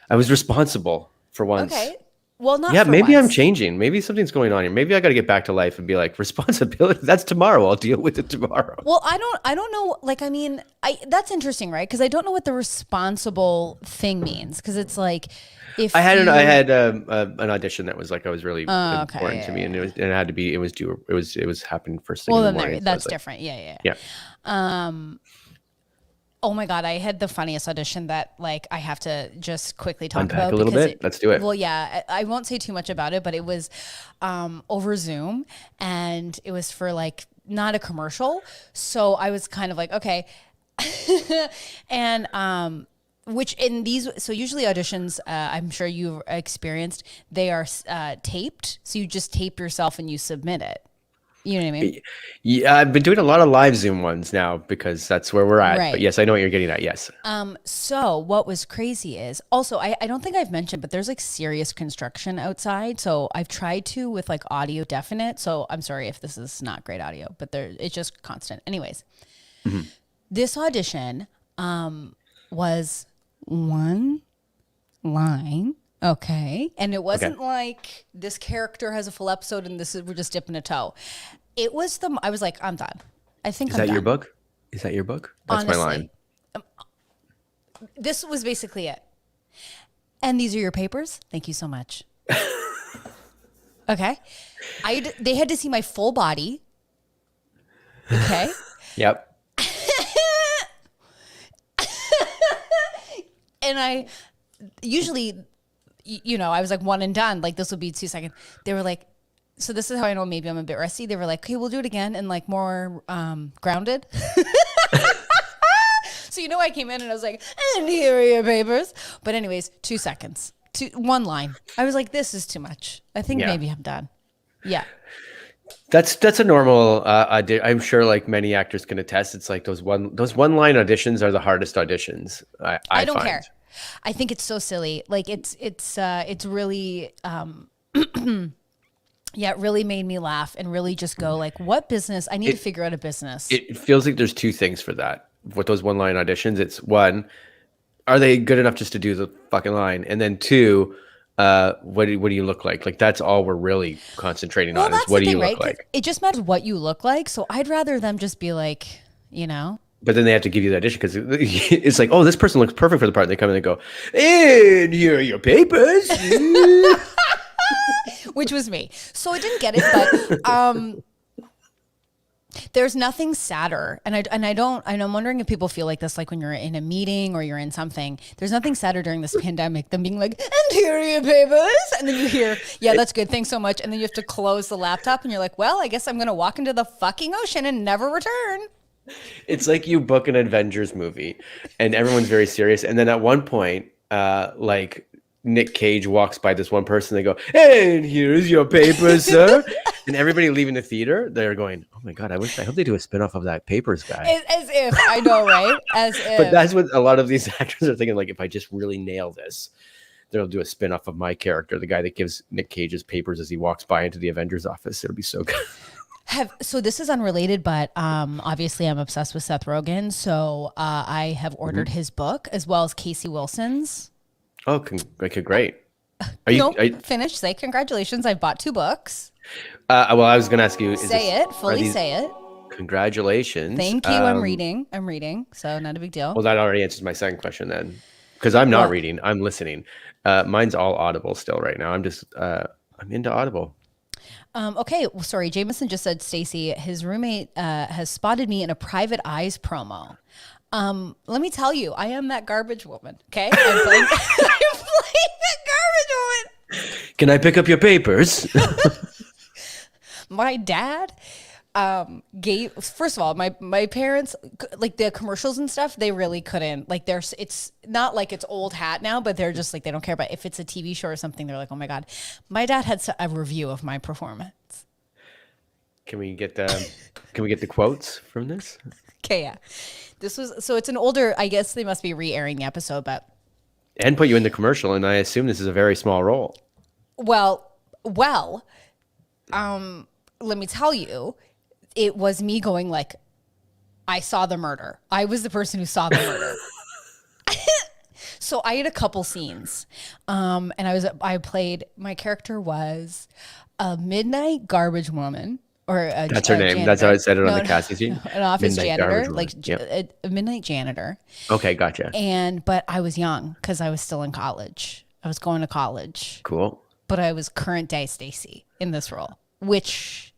I was responsible for once. Okay. Well, not. Yeah, for maybe once. I'm changing. Maybe something's going on here. Maybe I got to get back to life and be like, responsibility. That's tomorrow. I'll deal with it tomorrow. Well, I don't know. Like, I mean, that's interesting, right? Because I don't know what the responsible thing means. Because it's like, if I had an audition that was like, I was really important to me, and it had to be. It was happening first thing in the morning. Well, then that's different. Yeah. Oh my God, I had the funniest audition that like I have to just quickly talk Unpack about. A little bit. Let's do it. Well, yeah, I won't say too much about it, but it was over Zoom, and it was for like not a commercial. So I was kind of like, okay. And which in these, so usually auditions, I'm sure you've experienced, they are taped. So you just tape yourself and you submit it. You know what I mean? Yeah, I've been doing a lot of live Zoom ones now because that's where we're at. Right. But yes, I know what you're getting at. Yes. So what was crazy is also, I don't think I've mentioned, but there's like serious construction outside. So I've tried to with like audio definite. So I'm sorry if this is not great audio, but it's just constant. Anyways, this audition was one line. Okay. And it wasn't like this character has a full episode and we're just dipping a toe. It was I was like, I'm done. I think I'm done. Your book? Is that your book? That's honestly, my line. This was basically it. And these are your papers. Thank you so much. Okay. They had to see my full body. Okay. Yep. And I usually, I was like one and done. Like this will be 2 seconds. They were like, so this is how I know maybe I'm a bit rusty. They were like, okay, we'll do it again and like more grounded. So I came in and I was like, and here are your papers. But anyways, 2 seconds, one line. I was like, this is too much. I think maybe I'm done. Yeah. That's a normal. I'm sure like many actors can attest. It's like those one line auditions are the hardest auditions. I don't care. I think it's so silly. Like it's really, it really made me laugh and really just go like, what business? I need to figure out a business. It feels like there's two things for that. With those one line auditions, it's one, are they good enough just to do the fucking line? And then two, what do you look like? Like that's all we're really concentrating on is what do you look like? It just matters what you look like. So I'd rather them just be like, But then they have to give you the audition because it's like, oh, this person looks perfect for the part. And they come in and go, and here are your papers. Which was me. So I didn't get it, but There's nothing sadder, and I'm wondering if people feel like this, like when you're in a meeting or you're in something. There's nothing sadder during this pandemic than being like, "And here are your papers," and then you hear, "Yeah, that's good, thanks so much," and then you have to close the laptop, and you're like, "Well, I guess I'm gonna walk into the fucking ocean and never return." It's like you book an Avengers movie, and everyone's very serious, and then at one point, like Nick Cage walks by this one person. They go, "And here's your papers, sir." And everybody leaving the theater, they're going, "Oh my God, I hope they do a spinoff of that Papers guy." As if, I know, right? As if. But that's what a lot of these actors are thinking. Like, if I just really nail this, they'll do a spinoff of my character, the guy that gives Nick Cage's papers as he walks by into the Avengers office. It'll be so good. So this is unrelated, but obviously I'm obsessed with Seth Rogen. So I have ordered his book as well as Casey Wilson's. Oh, okay, great. Finish. Say congratulations. I bought 2 books. Well, I was going to ask you. Say it. Congratulations. Thank you. I'm reading. So not a big deal. Well, that already answers my second question then. Because I'm not reading. I'm listening. Mine's all Audible still right now. I'm into Audible. Okay. Well, sorry. Jameson just said, Stacey, his roommate has spotted me in a Private Eyes promo. Let me tell you, I am that garbage woman. Okay. I'm playing that garbage woman. Can I pick up your papers? My dad first of all, my parents, like the commercials and stuff, they really couldn't, like it's not like it's old hat now, but they're just like, they don't care about if it's a TV show or something. They're like, oh my God. My dad had a review of my performance. Can we get the quotes from this? Okay. Yeah. So it's an older, I guess they must be re-airing the episode, but. And put you in the commercial. And I assume this is a very small role. Well, let me tell you, it was me going like, I saw the murder. I was the person who saw the murder. So I had a couple scenes. And my character was a midnight garbage woman. That's her name. Janitor. That's how I said it on the casting sheet. An office Midnight janitor, like a midnight janitor. Okay, gotcha. But I was young because I was still in college. I was going to college. Cool. But I was current day Stacey in this role, which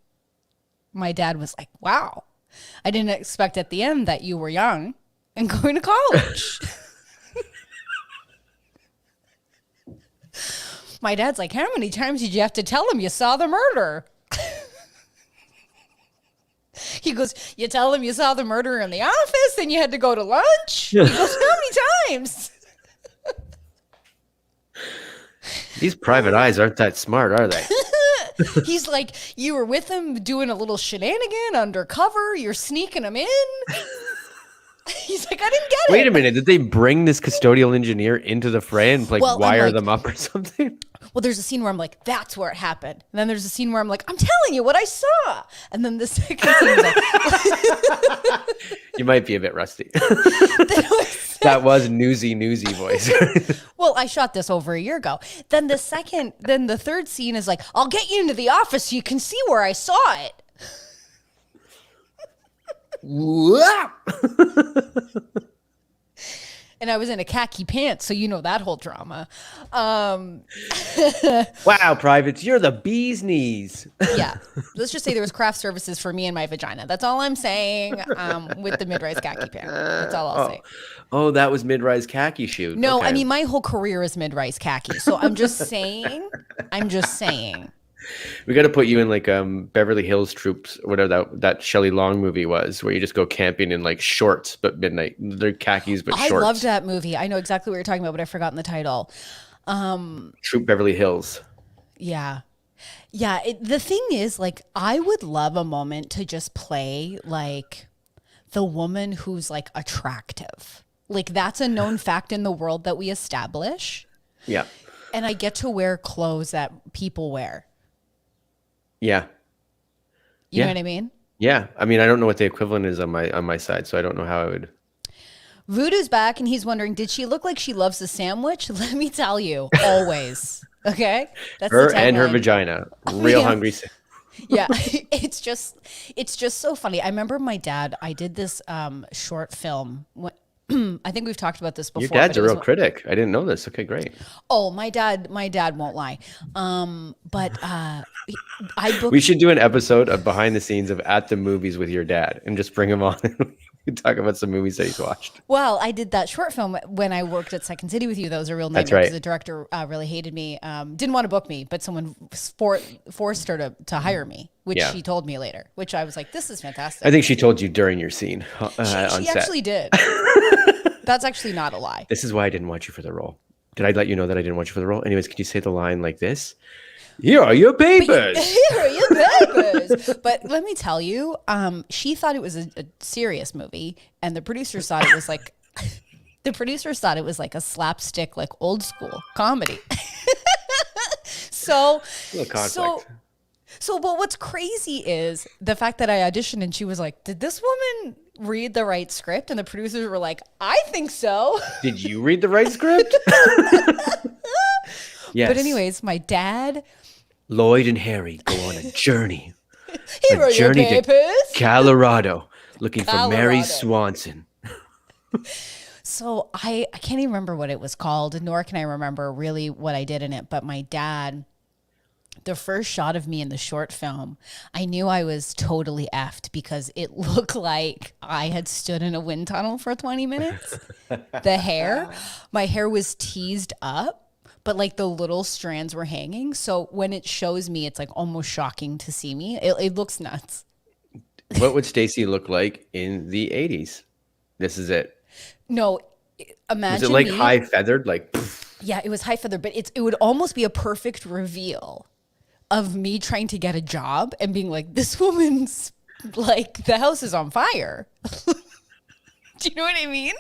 my dad was like, wow, I didn't expect at the end that you were young and going to college. My dad's like, how many times did you have to tell him you saw the murder? He goes, you tell him you saw the murder in the office and you had to go to lunch? He goes, how many times? These private eyes aren't that smart, are they? He's like, you were with him doing a little shenanigan undercover. You're sneaking him in. He's like, I didn't get it. Wait a minute. Did they bring this custodial engineer into the fray and wire them up or something? Well, there's a scene where I'm like, that's where it happened. And then there's a scene where I'm like, I'm telling you what I saw. And then the second scene is like, you might be a bit rusty. That was newsy voice. Well, I shot this over a year ago. Then the third scene is like, I'll get you into the office so you can see where I saw it. And I was in a khaki pants, so you know that whole drama. Wow, privates, you're the bee's knees. Yeah. Let's just say there was craft services for me and my vagina. That's all I'm saying with the mid-rise khaki pants. That's all I'll say. Oh, that was mid-rise khaki shoot. No, okay. I mean, my whole career is mid-rise khaki. So I'm just saying. We got to put you in like Beverly Hills Troops, whatever that Shelley Long movie was, where you just go camping in like shorts, but midnight. They're khakis, but shorts. I loved that movie. I know exactly what you're talking about, but I've forgotten the title. Troop Beverly Hills. Yeah. Yeah. The thing is, like, I would love a moment to just play like the woman who's like attractive. Like, that's a known fact in the world that we establish. Yeah. And I get to wear clothes that people wear. Yeah. You know what I mean? Yeah. I mean, I don't know what the equivalent is on my side, so I don't know how I would. Voodoo's back, and he's wondering, did she look like she loves the sandwich? Let me tell you, always. Okay? That's her and her vagina. Real hungry. Yeah. It's just so funny. I remember my dad, I did this short film I think we've talked about this before. Your dad's but a real critic. I didn't know this. Okay, great. Oh, my dad won't lie. But I booked. We should do an episode of behind the scenes of at the movies with your dad and just bring him on and we talk about some movies that he's watched. Well, I did that short film when I worked at Second City with you. That was a real nightmare. That's right. Because the director really hated me. Didn't want to book me, but someone forced her to hire me, which she told me later, which I was like, this is fantastic. I think she told you during your scene on set. She actually did. That's actually not a lie. This is why I didn't want you for the role. Did I let you know that I didn't want you for the role? Anyways, could you say the line like this? Here are your papers. Here are your papers. But let me tell you, she thought it was a serious movie, and the producers thought it was like a slapstick, like old school comedy. So, A little conflict. But what's crazy is the fact that I auditioned and she was like, "Did this woman read the right script?" And the producers were like, "I think so." Did you read the right script? Yes. But anyways, my dad. Lloyd and Harry go on a journey. Here are your papers. To Colorado, looking for Mary Swanson. So I can't even remember what it was called, nor can I remember really what I did in it. But my dad, the first shot of me in the short film, I knew I was totally effed because it looked like I had stood in a wind tunnel for 20 minutes. My hair was teased up, but like the little strands were hanging. So when it shows me, it's like almost shocking to see me. It looks nuts. What would Stacey look like in the 80s? This is it. No, imagine. Was it like me, high feathered? Like, yeah, it was high feather, but it would almost be a perfect reveal of me trying to get a job and being like, this woman's like, the house is on fire. Do you know what I mean?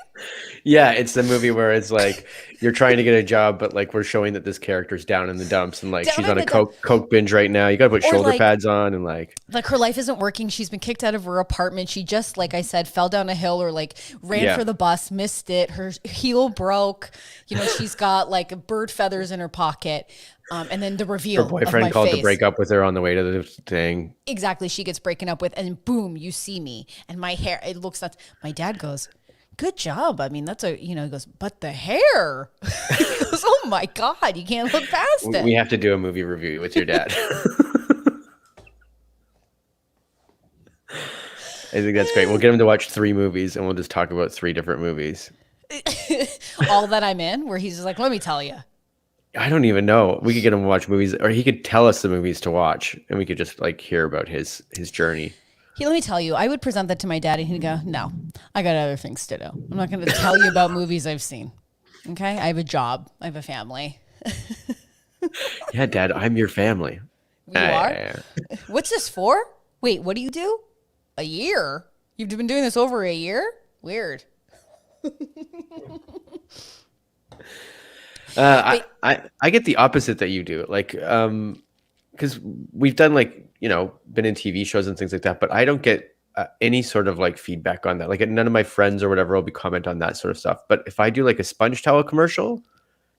yeah, it's the movie where it's like you're trying to get a job, but like we're showing that this character's down in the dumps and like Down she's in on a the coke binge right now. You got to put Or, shoulder like- pads on and like Like her life isn't working. She's been kicked out of her apartment. She just, like I said, fell down a hill or like ran Yeah. for the bus, missed it. Her heel broke. You know, she's got like bird feathers in her pocket. And then the reveal her boyfriend of my called face. to break up with her on the way to the thing. Exactly. She gets breaking up with, and boom, you see me and my hair. It looks nuts. My dad goes, "Good job." I mean, he goes, "But the hair." He goes, "Oh my God, you can't look past it." We have to do a movie review with your dad. I think that's great. We'll get him to watch 3 movies and we'll just talk about 3 different movies. All that I'm in, where he's just like, "Let me tell you." I don't even know. We could get him to watch movies, or he could tell us the movies to watch, and we could just like hear about his journey. Let me tell you, I would present that to my dad and he'd go, "No, I got other things to do. I'm not going to tell you about movies I've seen. Okay? I have a job. I have a family." Yeah, Dad, I'm your family. You are? What's this for? Wait, what do you do? A year? You've been doing this over a year? Weird. I get the opposite that you do. Like, because we've done like, been in TV shows and things like that, but I don't get any sort of like feedback on that. Like none of my friends or whatever will be comment on that sort of stuff. But if I do like a sponge towel commercial,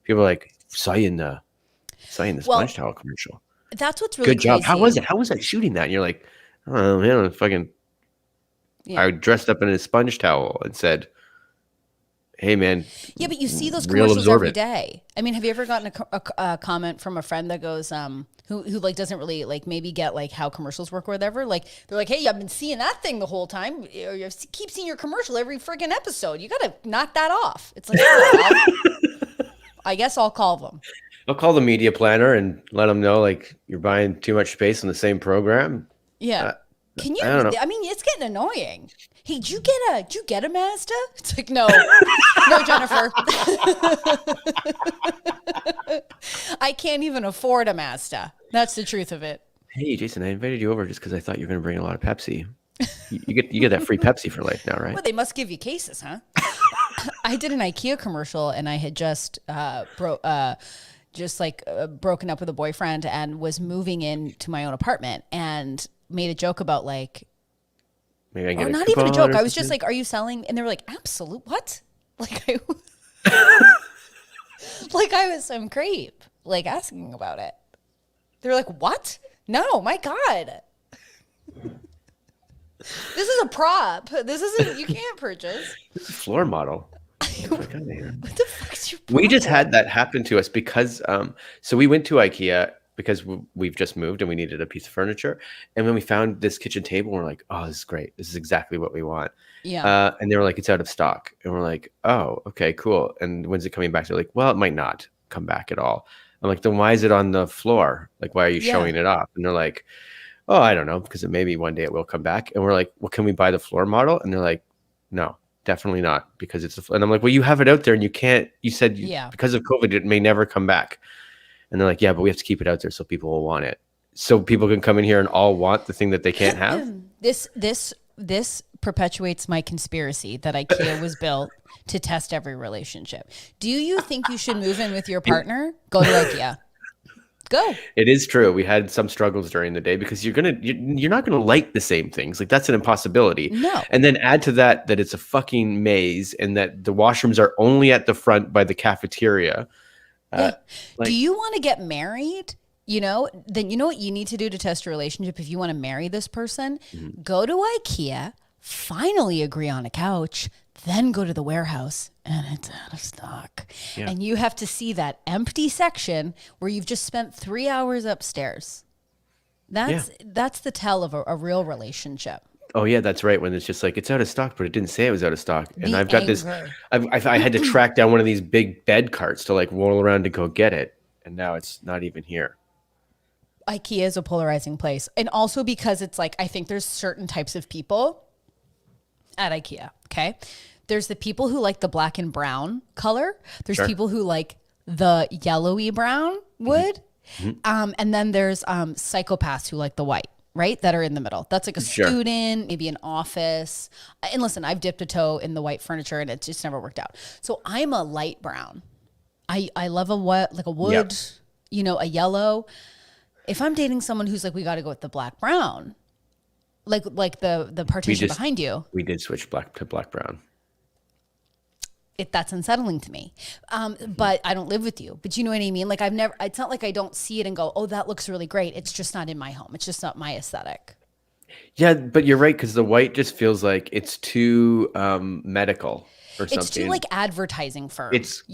people are like, saw you in the sponge towel commercial. That's what's really good job. crazy. How was it? How was I shooting that? And you're like, oh man, I dressed up in a sponge towel and said, "Hey man." Yeah, but you see those real commercials every absorbent. day. I mean, have you ever gotten a comment from a friend that goes, who like doesn't really like maybe get like how commercials work or whatever? Like they're like, "Hey, I've been seeing that thing the whole time. You keep seeing your commercial every friggin' episode. You got to knock that off." It's like, I guess I'll call them. I'll call the media planner and let them know like you're buying too much space in the same program. Yeah. Can you? I don't know. I mean, it's getting annoying. Hey, did you get a Mazda? It's like, no, no, Jennifer. I can't even afford a Mazda. That's the truth of it. Hey, Jason, I invited you over just because I thought you were going to bring a lot of Pepsi. You get that free Pepsi for life now, right? Well, they must give you cases, huh? I did an Ikea commercial, and I had just broken up with a boyfriend and was moving into my own apartment, and made a joke about like, Maybe I can get or a not even a coupon joke. or I was just something? like, "Are you selling?" And they were like, "Absolute what?" Like I was some creep, like asking about it. They were like, "What? No, my God. This is a prop. This isn't, you can't purchase." This is a floor model. Get the fuck out of here. What the fuck's your problem? We just had that happen to us because so we went to IKEA because we've just moved and we needed a piece of furniture. And when we found this kitchen table, we're like, oh, this is great. This is exactly what we want. Yeah. And they were like, it's out of stock. And we're like, oh, okay, cool. And when's it coming back? They're like, well, it might not come back at all. I'm like, then why is it on the floor? Like, why are you showing it off? And they're like, oh, I don't know, because maybe one day it will come back. And we're like, well, can we buy the floor model? And they're like, no, definitely not, because it's and I'm like, well, you have it out there and you can't, you said because of COVID, it may never come back. And they're like, yeah, but we have to keep it out there so people will want it. So people can come in here and all want the thing that they can't have. This perpetuates my conspiracy that IKEA was built to test every relationship. Do you think you should move in with your partner? Go to IKEA. Go. It is true. We had some struggles during the day because you're not gonna like the same things. Like, that's an impossibility. No. And then add to that it's a fucking maze and that the washrooms are only at the front by the cafeteria. Do you want to get married? Then you know what you need to do to test a relationship if you want to marry this person? Mm-hmm. Go to IKEA, finally agree on a couch, then go to the warehouse and it's out of stock. Yeah. And you have to see that empty section where you've just spent 3 hours upstairs. That's the tell of a real relationship. Oh yeah, that's right. When it's just like, it's out of stock, but it didn't say it was out of stock. And I've got this, I had to track down one of these big bed carts to like roll around to go get it. And now it's not even here. IKEA is a polarizing place. And also because it's like, I think there's certain types of people at IKEA. Okay. There's the people who like the black and brown color. There's people who like the yellowy brown wood. Mm-hmm. And then there's psychopaths who like the white, right? That are in the middle. That's like a student, maybe an office. And listen, I've dipped a toe in the white furniture and it just never worked out. So I'm a light brown. I love a wood, a yellow. If I'm dating someone who's like, we got to go with the black brown, like the partition behind you. We did switch black to black brown. That's unsettling to me. But I don't live with you. But you know what I mean? Like it's not like I don't see it and go, oh, that looks really great. It's just not in my home. It's just not my aesthetic. Yeah, but you're right, because the white just feels like it's too medical or something. It's too like advertising firm. It's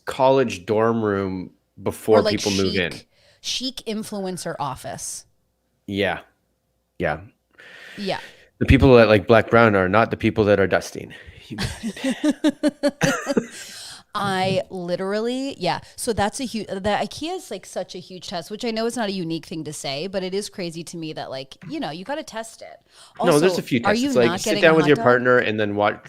college dorm room before like people move in. Chic influencer office. Yeah. Yeah. Yeah. The people that like black brown are not the people that are dusting. I literally, so that's the IKEA is like such a huge test, which I know is not a unique thing to say, but it is crazy to me that like, you got to test it. Also, no, there's a few tests. It's like sit down with your partner and then watch.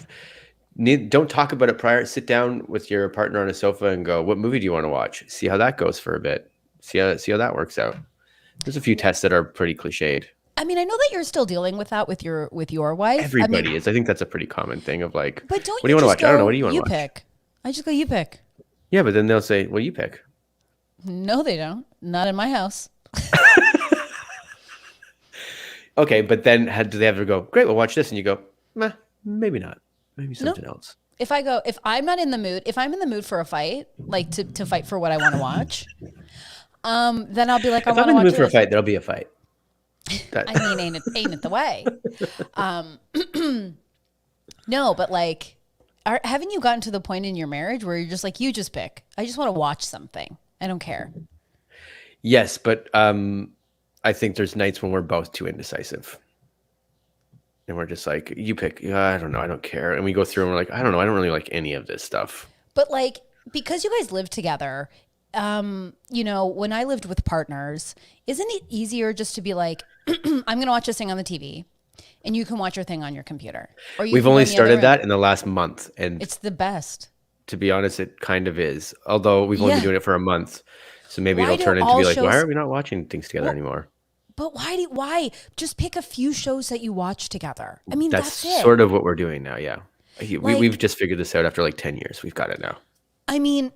Don't talk about it prior. Sit down with your partner on a sofa and go, what movie do you want to watch? See how that goes for a bit. See how that works out. There's a few tests that are pretty cliched. I mean, I know that you're still dealing with that with your wife. Everybody is. I think that's a pretty common thing of like, but what do you want to watch? I don't know. What do you want to watch? You pick. I just go, you pick. Yeah, but then they'll say, well, you pick. No, they don't. Not in my house. Okay, but then do they ever go, great, we'll watch this? And you go, meh, maybe not. Maybe something else. If I'm not in the mood, if I'm in the mood for a fight, like to fight for what I want to watch, then I'll be like, if I'm in the mood for a fight, there'll be a fight. I mean, ain't it the way? No, but like, haven't you gotten to the point in your marriage where you're just like, you just pick. I just want to watch something. I don't care. Yes, but I think there's nights when we're both too indecisive. And we're just like, you pick. I don't know. I don't care. And we go through and we're like, I don't know. I don't really like any of this stuff. But like, because you guys live together, when I lived with partners, isn't it easier just to be like, I'm going to watch this thing on the TV and you can watch your thing on your computer? Or we've only started that in the last month. And it's the best. To be honest, it kind of is. Although we've only been doing it for a month. So maybe it'll turn into be like, why are we not watching things together anymore? But why? Just pick a few shows that you watch together. I mean, that's it. Sort of what we're doing now, yeah. We've just figured this out after like 10 years. We've got it now. I mean,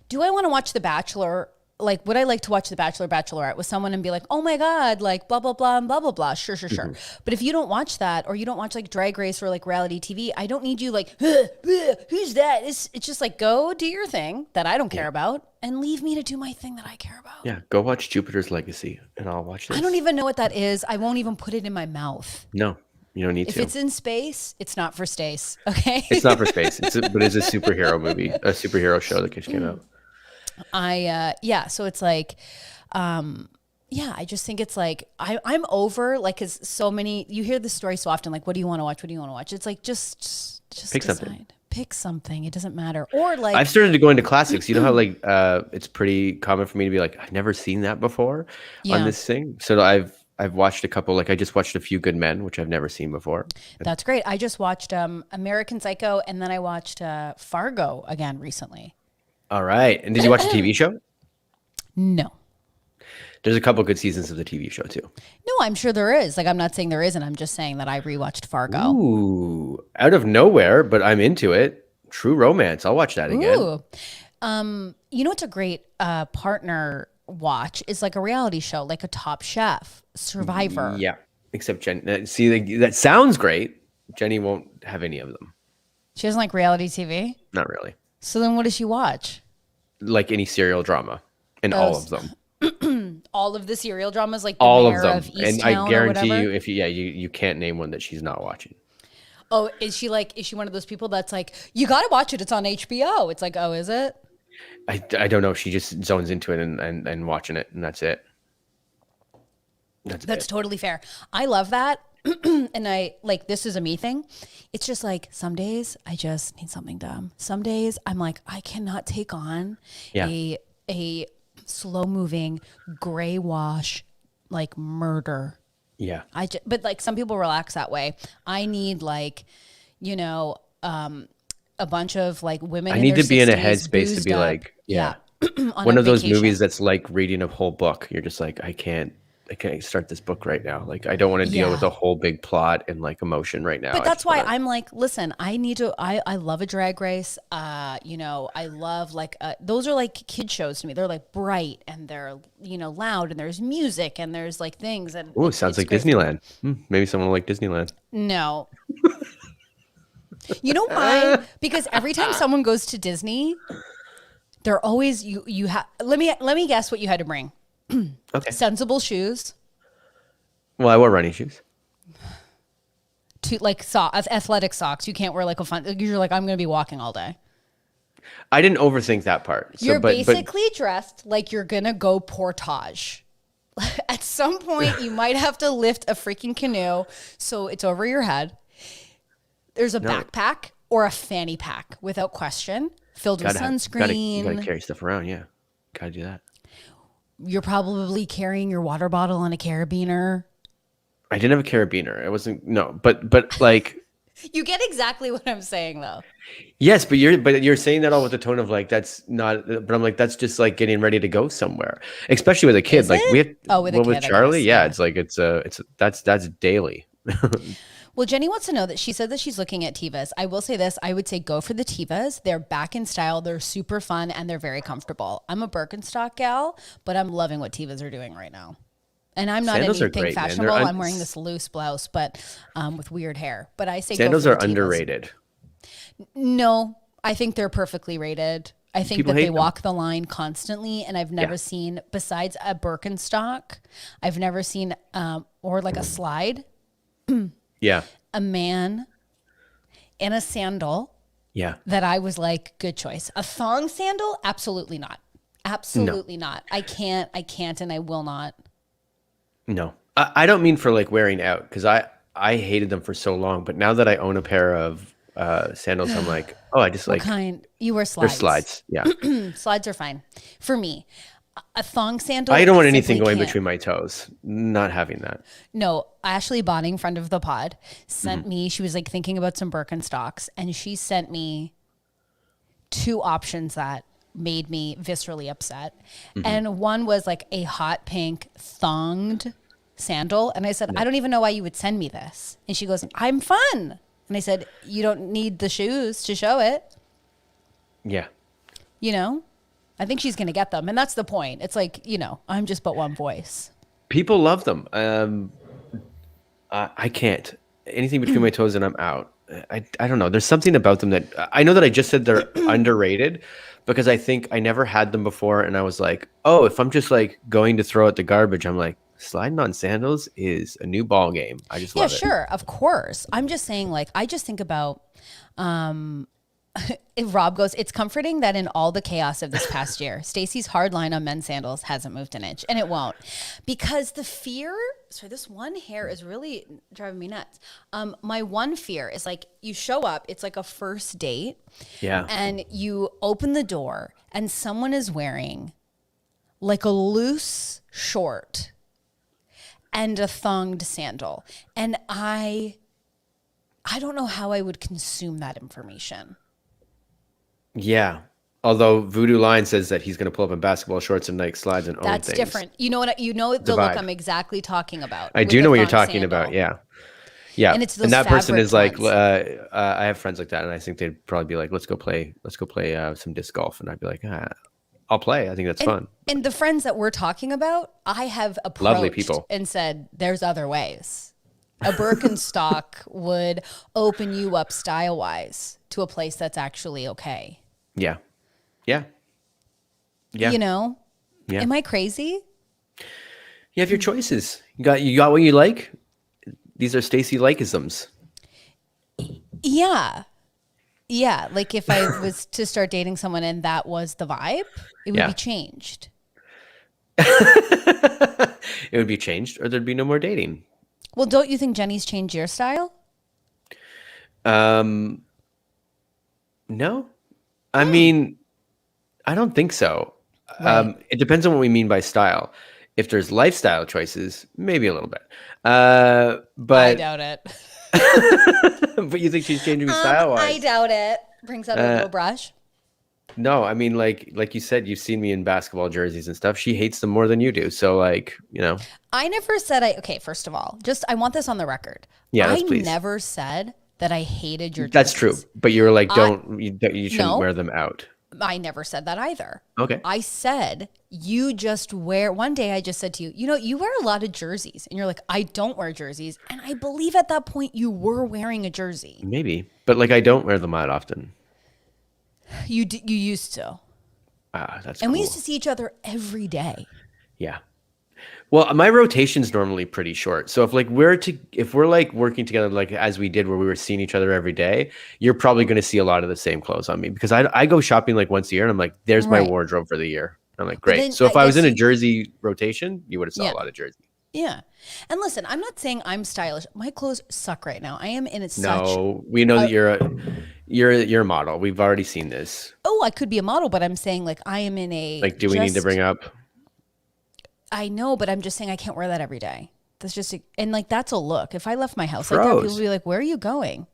do I want to watch The Bachelor? Like, would I like to watch The Bachelor, Bachelorette with someone and be like, oh my God, like blah, blah, blah, and blah, blah, blah. Sure. Mm-hmm. But if you don't watch that or you don't watch like Drag Race or like reality TV, I don't need you like, who's that? It's just like, go do your thing that I don't care about and leave me to do my thing that I care about. Yeah, go watch Jupiter's Legacy and I'll watch this. I don't even know what that is. I won't even put it in my mouth. No, You don't need If to. it's in space, it's not for Stace. Okay. It's not for space. But it's a superhero movie, a superhero show that just came out. So it's like, I just think it's like, I'm over, like, cause so many, you hear this story so often, like, what do you want to watch? What do you want to watch? It's like, just Pick decide. something. Pick something. It doesn't matter. Or like, I've started to go into classics. You know how like it's pretty common for me to be like, I've never seen that before on this thing. So I've watched a couple. Like I just watched A Few Good Men, which I've never seen before. that's great. I just watched American Psycho, and then I watched Fargo again recently. All right. And did you watch the TV show? No. There's a couple good seasons of the TV show too. No, I'm sure there is. Like, I'm not saying there isn't. I'm just saying that I rewatched Fargo. Ooh, out of nowhere, but I'm into it. True Romance. I'll watch that again. Ooh. You know what's a great partner watch is like a reality show, like a Top Chef, Survivor. Yeah. Except Jen. See, like, that sounds great. Jenny won't have any of them. She doesn't like reality TV? Not really. So then what does she watch? Like any serial drama, and all of them. All of the serial dramas, like the All of Mayor them. of And I Easttown or guarantee whatever? you, if you can't name one that she's not watching. Oh, is she one of those people that's like, you got to watch it, it's on HBO? It's like, oh, is it? I don't know. She just zones into it and watching it, and that's it. That's totally fair. I love that. And I like, this is a me thing. It's just like some days I just need something dumb. Some days I'm like, I cannot take on a slow moving gray wash like murder. Yeah. But like some people relax that way. I need like, a bunch of like women. I need to be in a 60s, headspace to be boozed up. like, yeah. On One a of those vacation. movies that's like reading a whole book. You're just like, I can't start this book right now. Like, I don't want to deal with a whole big plot and like emotion right now. But that's why I'm like, listen, I need to, I love a drag race. I love like, those are like kid shows to me. They're like bright and they're, loud and there's music and there's like things. And oh, sounds like great. Disneyland. Maybe someone will like Disneyland. No. You know why? Because every time someone goes to Disney, they're always, you have, let me guess what you had to bring. Okay. Sensible shoes. Well, I wore running shoes. Like athletic socks. You can't wear like you're like, I'm going to be walking all day. I didn't overthink that part. So, You're but basically dressed like you're going to go portage. At some point, you might have to lift a freaking canoe so it's over your head. There's a backpack or a fanny pack without question, filled with sunscreen. You gotta carry stuff around, yeah. Gotta do that. You're probably carrying your water bottle on a carabiner. I didn't have a carabiner. It wasn't but like You get exactly what I'm saying though. yes, but you're saying that all with the tone of like that's not. But I'm like that's just like getting ready to go somewhere, especially with a kid. Is like it? we had With a kid, with Charlie, I yeah, guess, it's like that's daily. Well, Jenny wants to know that she said that she's looking at Tevas. I will say this. I would say go for the Tevas. They're back in style. They're super fun and they're very comfortable. I'm a Birkenstock gal, but I'm loving what Tevas are doing right now. And I'm not Sandals are anything great, man. fashionable. I'm wearing this loose blouse, but with weird hair. But I say Sandals go are for the Tevas. underrated. No, I think they're perfectly rated. I think People that hate they them. walk the line constantly, and I've never seen, besides a Birkenstock, I've never seen, or like a slide, Yeah, a man in a sandal yeah. that I was like, good choice. A thong sandal? Absolutely not. Absolutely not. I can't, and I will not. No, I don't mean for like wearing out because I hated them for so long. But now that I own a pair of sandals, I'm like, oh, I just What like kind? You wear they're slides. slides. Yeah, Slides are fine. For me, a thong sandal. I don't want simply anything going can't. between my toes. Not having that. No, Ashley Bonning, friend of the pod, sent me, she was like thinking about some Birkenstocks, and she sent me two options that made me viscerally upset. And one was like a hot pink thonged sandal. And I said, I don't even know why you would send me this. And she goes, I'm fun. And I said, you don't need the shoes to show it. Yeah. You know, I think she's going to get them. And that's the point. It's like, I'm just but one voice. People love them. I can't. Anything between my toes and I'm out. I don't know. There's something about them that I know that I just said they're underrated because I think I never had them before and I was like, oh, if I'm just like going to throw out the garbage, I'm like, sliding on sandals is a new ball game. I just love it. Yeah, sure, of course. I'm just saying, like, I just think about if Rob goes, it's comforting that in all the chaos of this past year, Stacey's hard line on men's sandals hasn't moved an inch, and it won't, because the fear. Sorry, this one hair is really driving me nuts. My one fear is like you show up, it's like a first date, and you open the door, and someone is wearing like a loose short and a thonged sandal, and I don't know how I would consume that information. Yeah. Although Voodoo Line says that he's going to pull up in basketball shorts and Nike slides and own things. That's different. You know what? You know the look I'm exactly talking about. I do know what you're talking about. Yeah. Yeah. And it's those that person is like, ones. I have friends like that, and I think they'd probably be like, let's go play some disc golf. And I'd be like, I'll play. I think that's fun. And the friends that we're talking about, I have approached lovely people and said, there's other ways. A Birkenstock would open you up style-wise to a place that's actually okay. Yeah. Yeah. Yeah. You know? Yeah. Am I crazy? You have your choices. You got what you like. These are Stacey Likeisms. Yeah. Yeah. Like if I was to start dating someone and that was the vibe, it would be changed. It would be changed, or there'd be no more dating. Well, don't you think Jenny's changed your style? No. I mean, I don't think so. Right. It depends on what we mean by style. If there's lifestyle choices, maybe a little bit. But I doubt it. But you think she's changing me style-wise? I doubt it. Brings out a little brush. No, I mean, like you said, you've seen me in basketball jerseys and stuff. She hates them more than you do. So, like, you know. I never said okay, first of all, I want this on the record. Yeah, I please. never said that I hated your jerseys. That's true. But you were like, you shouldn't wear them out. I never said that either. Okay. I said, you just wear, one day I just said to you, you wear a lot of jerseys. And you're like, I don't wear jerseys. And I believe at that point you were wearing a jersey. Maybe. But like, I don't wear them out often. You used to. That's and cool. We used to see each other every day. Yeah. Well, my rotation's normally pretty short. So if we're like working together, like as we did where we were seeing each other every day, you're probably going to see a lot of the same clothes on me, because I go shopping like once a year and I'm like, there's my wardrobe for the year. I'm like, great. Then, so if I was in a jersey rotation, you would have saw a lot of jersey. Yeah. And listen, I'm not saying I'm stylish. My clothes suck right now. I am in it. No, we know that you're a model. We've already seen this. Oh, I could be a model, but I'm saying like I am in a. Like, do we need to bring up? I know, but I'm just saying I can't wear that every day. That's just and like that's a look. If I left my house like that, people would be like, "Where are you going?"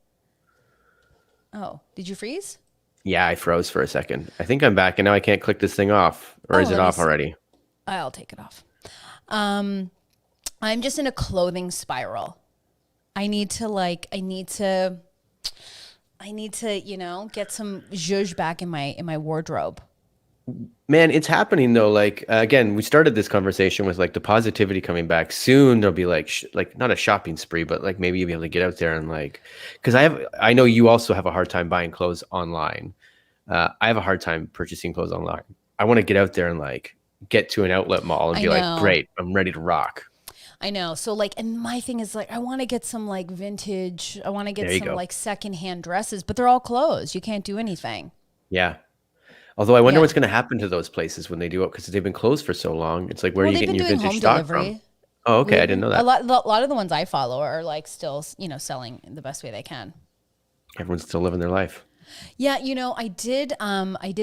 Oh, did you freeze? Yeah, I froze for a second. I think I'm back, and now I can't click this thing off, or is it off already? I'll take it off. I'm just in a clothing spiral. I need to, get some zhuzh back in my wardrobe. Man, it's happening though. Like, again, we started this conversation with like the positivity coming back. Soon there'll be like not a shopping spree, but like maybe you'll be able to get out there and like, because I know you also have a hard time buying clothes online. I have a hard time purchasing clothes online. I want to get out there and like get to an outlet mall and be like, great, I'm ready to rock. I know. So like, and my thing is like, I want to get some like vintage. I want to get some like secondhand dresses, but they're all closed. You can't do anything. Yeah. Although I wonder what's going to happen to those places when they do it, because they've been closed for so long. It's like, where are you getting your vintage stock from? Oh, okay. I didn't know that. A lot of the ones I follow are like still, selling the best way they can. Everyone's still living their life. Yeah. I did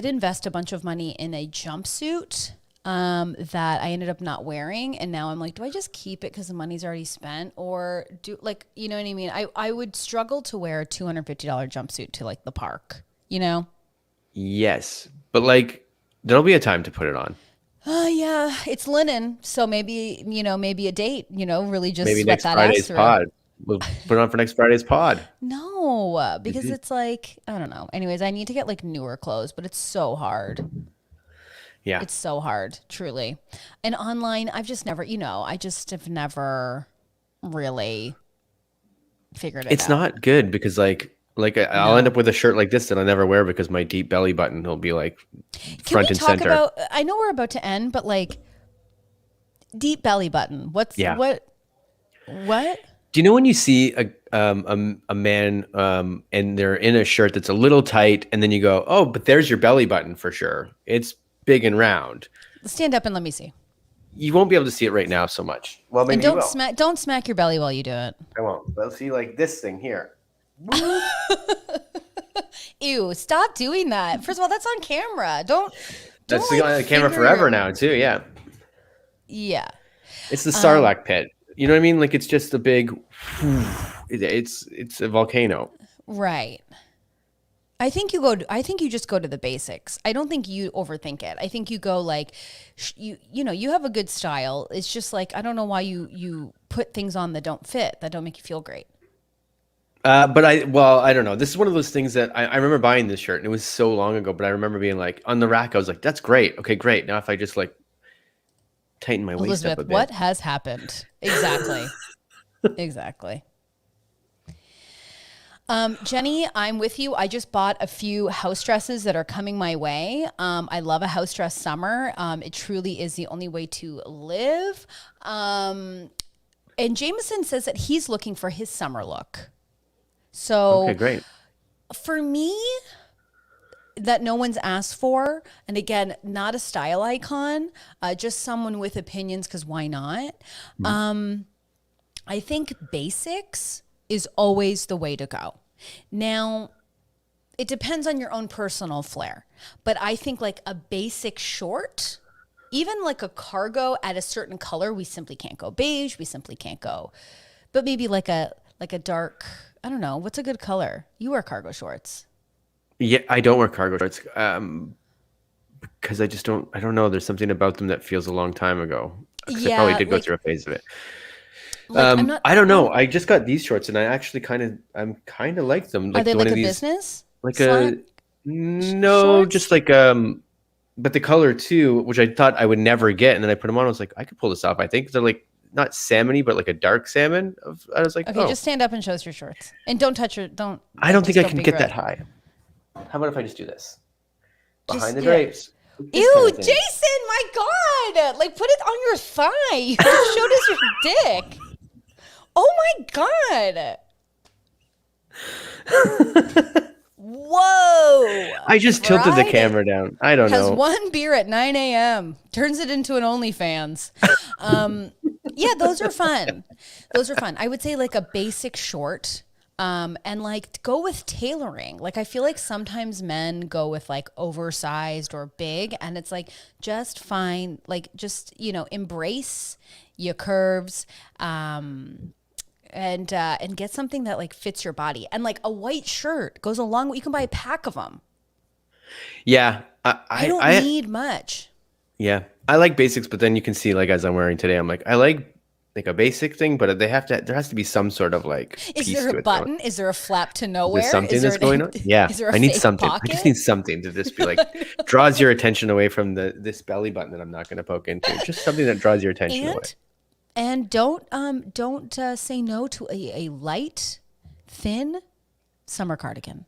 invest a bunch of money in a jumpsuit that I ended up not wearing. And now I'm like, do I just keep it because the money's already spent, or do like, you know what I mean? I would struggle to wear a $250 jumpsuit to like the park, Yes. But like, there'll be a time to put it on. Yeah, it's linen. So maybe a date, really just maybe sweat next that Friday's ass through. pod. We'll put it on for next Friday's pod. No, because it's like, I don't know. Anyways, I need to get like newer clothes, but it's so hard. Yeah. It's so hard, truly. And online, I've just never, I just have never really figured it out. It's not good because I'll end up with a shirt like this that I never wear because my deep belly button will be like front and center. I know we're about to end, but like, deep belly button. What? Do you know when you see a man and they're in a shirt that's a little tight, and then you go, oh, but there's your belly button for sure. It's big and round. Stand up and let me see. You won't be able to see it right now so much. Well, maybe and you will. don't smack your belly while you do it. I won't. But see, like this thing here. Ew! Stop doing that. First of all, that's on camera. That's on the camera forever now too. Yeah. Yeah. It's the Sarlacc pit. You know what I mean? Like it's just a big. It's a volcano. Right. I think you just go to the basics. I don't think you overthink it. I think you go like, you have a good style. It's just like, I don't know why you put things on that don't fit, that don't make you feel great. But I don't know. This is one of those things that I remember buying this shirt and it was so long ago, but I remember being like on the rack, I was like, that's great. Okay, great. Now if I just like tighten my waist up a bit. What has happened? Exactly. Exactly. Jenny, I'm with you. I just bought a few house dresses that are coming my way. I love a house dress summer. It truly is the only way to live. And Jameson says that he's looking for his summer look. So okay, great. For me, that no one's asked for, and again, not a style icon, just someone with opinions, because why not? I think basics is always the way to go. Now, it depends on your own personal flair, but I think like a basic short, even like a cargo at a certain color, we simply can't go beige, we simply can't go, but maybe like a dark, I don't know, what's a good color? You wear cargo shorts. Yeah, I don't wear cargo shorts because I don't know. There's something about them that feels a long time ago. Yeah, I probably did go through a phase of it. I don't know. I just got these shorts and I actually kind of like them. Like, are they like a business? Like no, just like but the color too, which I thought I would never get, and then I put them on. I was like, I could pull this off. I think they're like not salmony, but like a dark salmon. I was like, okay, just stand up and show us your shorts, and don't touch your. Don't. I don't think I can get that high. How about if I just do this behind the drapes? Ew, kind of Jason! My God! Like, put it on your thigh. You just showed us your dick. Oh my God! Whoa! I just tilted the camera down. I don't know. Has one beer at 9 a.m. Turns it into an OnlyFans. Yeah, those are fun. Those are fun. I would say like a basic short. And like go with tailoring. Like I feel like sometimes men go with like oversized or big, and it's like just fine. Like just embrace your curves, and get something that like fits your body. And like a white shirt goes along. You can buy a pack of them. Yeah, I don't need much. Yeah, I like basics, but then you can see like as I'm wearing today, I'm like I like a basic thing, but there has to be some sort of like is there a button? Is there a flap to nowhere? Is there something that's going on? Yeah, I need something. Pocket? I just need something to just be like draws your attention away from this belly button that I'm not going to poke into. Just something that draws your attention away. And don't say no to a light, thin summer cardigan.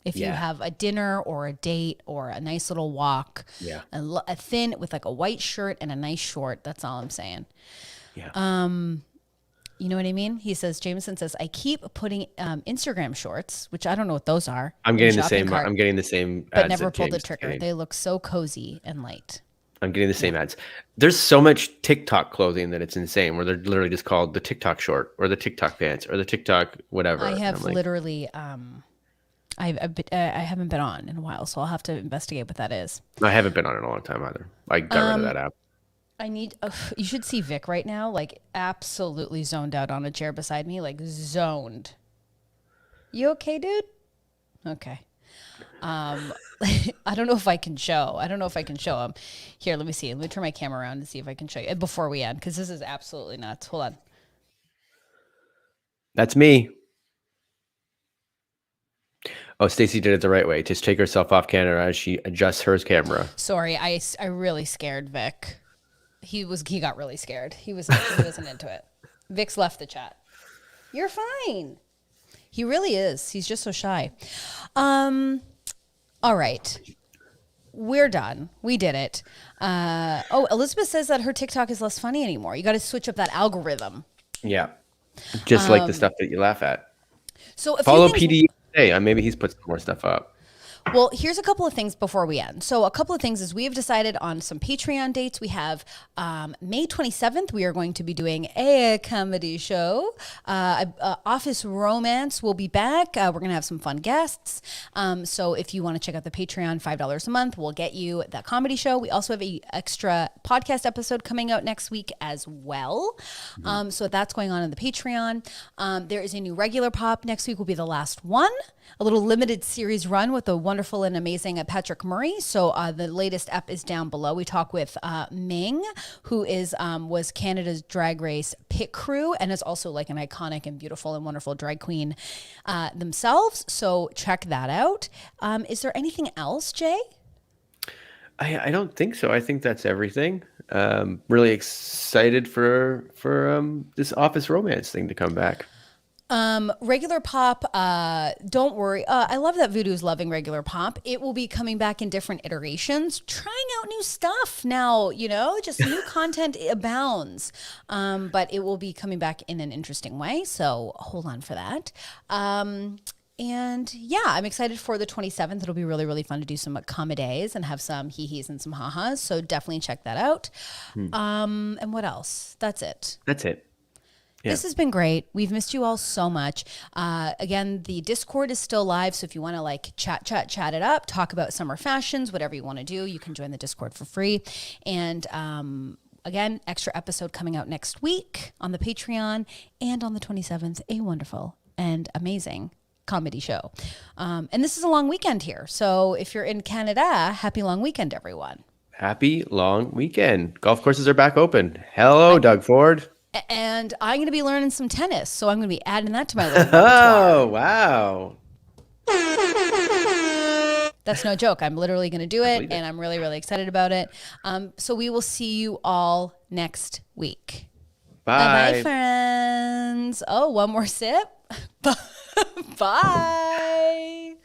If you have a dinner or a date or a nice little walk, a thin with like a white shirt and a nice short. That's all I'm saying. Yeah. You know what I mean? He says, Jameson says, I keep putting Instagram shorts, which I don't know what those are. I'm getting the same. I'm getting the same. But never pulled the trigger. They look so cozy and light. I'm getting the same ads. There's so much TikTok clothing that it's insane, where they're literally just called the TikTok short or the TikTok pants or the TikTok whatever. I have literally, I haven't been on in a while, so I'll have to investigate what that is. I haven't been on in a long time either. I got rid of that app. You should see Vic right now, like absolutely zoned out on a chair beside me, like zoned. You okay, dude? Okay. I don't know if I can show. I don't know if I can show him. Here, let me see. Let me turn my camera around and see if I can show you before we end, because this is absolutely nuts. Hold on. That's me. Oh, Stacey did it the right way. Just take herself off camera as she adjusts her camera. Sorry, I really scared Vic. He got really scared. He wasn't into it. Vic's left the chat. You're fine. He really is. He's just so shy. All right. we're done. We did it. Elizabeth says that her TikTok is less funny anymore. You got to switch up that algorithm. Yeah. Just like the stuff that you laugh at. So follow PD today. Maybe he's put some more stuff up. Well, here's a couple of things before we end. So a couple of things is we have decided on some Patreon dates. We have May 27th, we are going to be doing a comedy show. Office Romance will be back. We're going to have some fun guests. So if you want to check out the Patreon, $5 a month, we'll get you that comedy show. We also have an extra podcast episode coming out next week as well. So that's going on in the Patreon. There is a new regular pop. Next week will be the last one. A little limited series run with the wonderful and amazing Patrick Murray. So the latest ep is down below. We talk with Ming, who was Canada's Drag Race pit crew and is also like an iconic and beautiful and wonderful drag queen themselves. So check that out. Is there anything else, Jay? I don't think so. I think that's everything. Really excited for this Office Romance thing to come back. Regular pop, don't worry. I love that Voodoo's loving regular pop. It will be coming back in different iterations, trying out new stuff now, just new content abounds. But it will be coming back in an interesting way. So hold on for that. And yeah, I'm excited for the 27th. It'll be really, really fun to do some comedies and have some hee-hees and some ha-has. So definitely check that out. And what else? That's it. Yeah. This has been great. We've missed you all so much. Again, the Discord is still live. So if you want to chat it up, talk about summer fashions, whatever you want to do, you can join the Discord for free. And again, extra episode coming out next week on the Patreon, and on the 27th, a wonderful and amazing comedy show. And this is a long weekend here. So if you're in Canada, happy long weekend, everyone. Happy long weekend. Golf courses are back open. Hello, Doug Ford. And I'm going to be learning some tennis, so I'm going to be adding that to my little repertoire. Oh, wow. That's no joke. I'm literally going to do it, and I'm really, really excited about it. So we will see you all next week. Bye. Bye, friends. Oh, one more sip. Bye.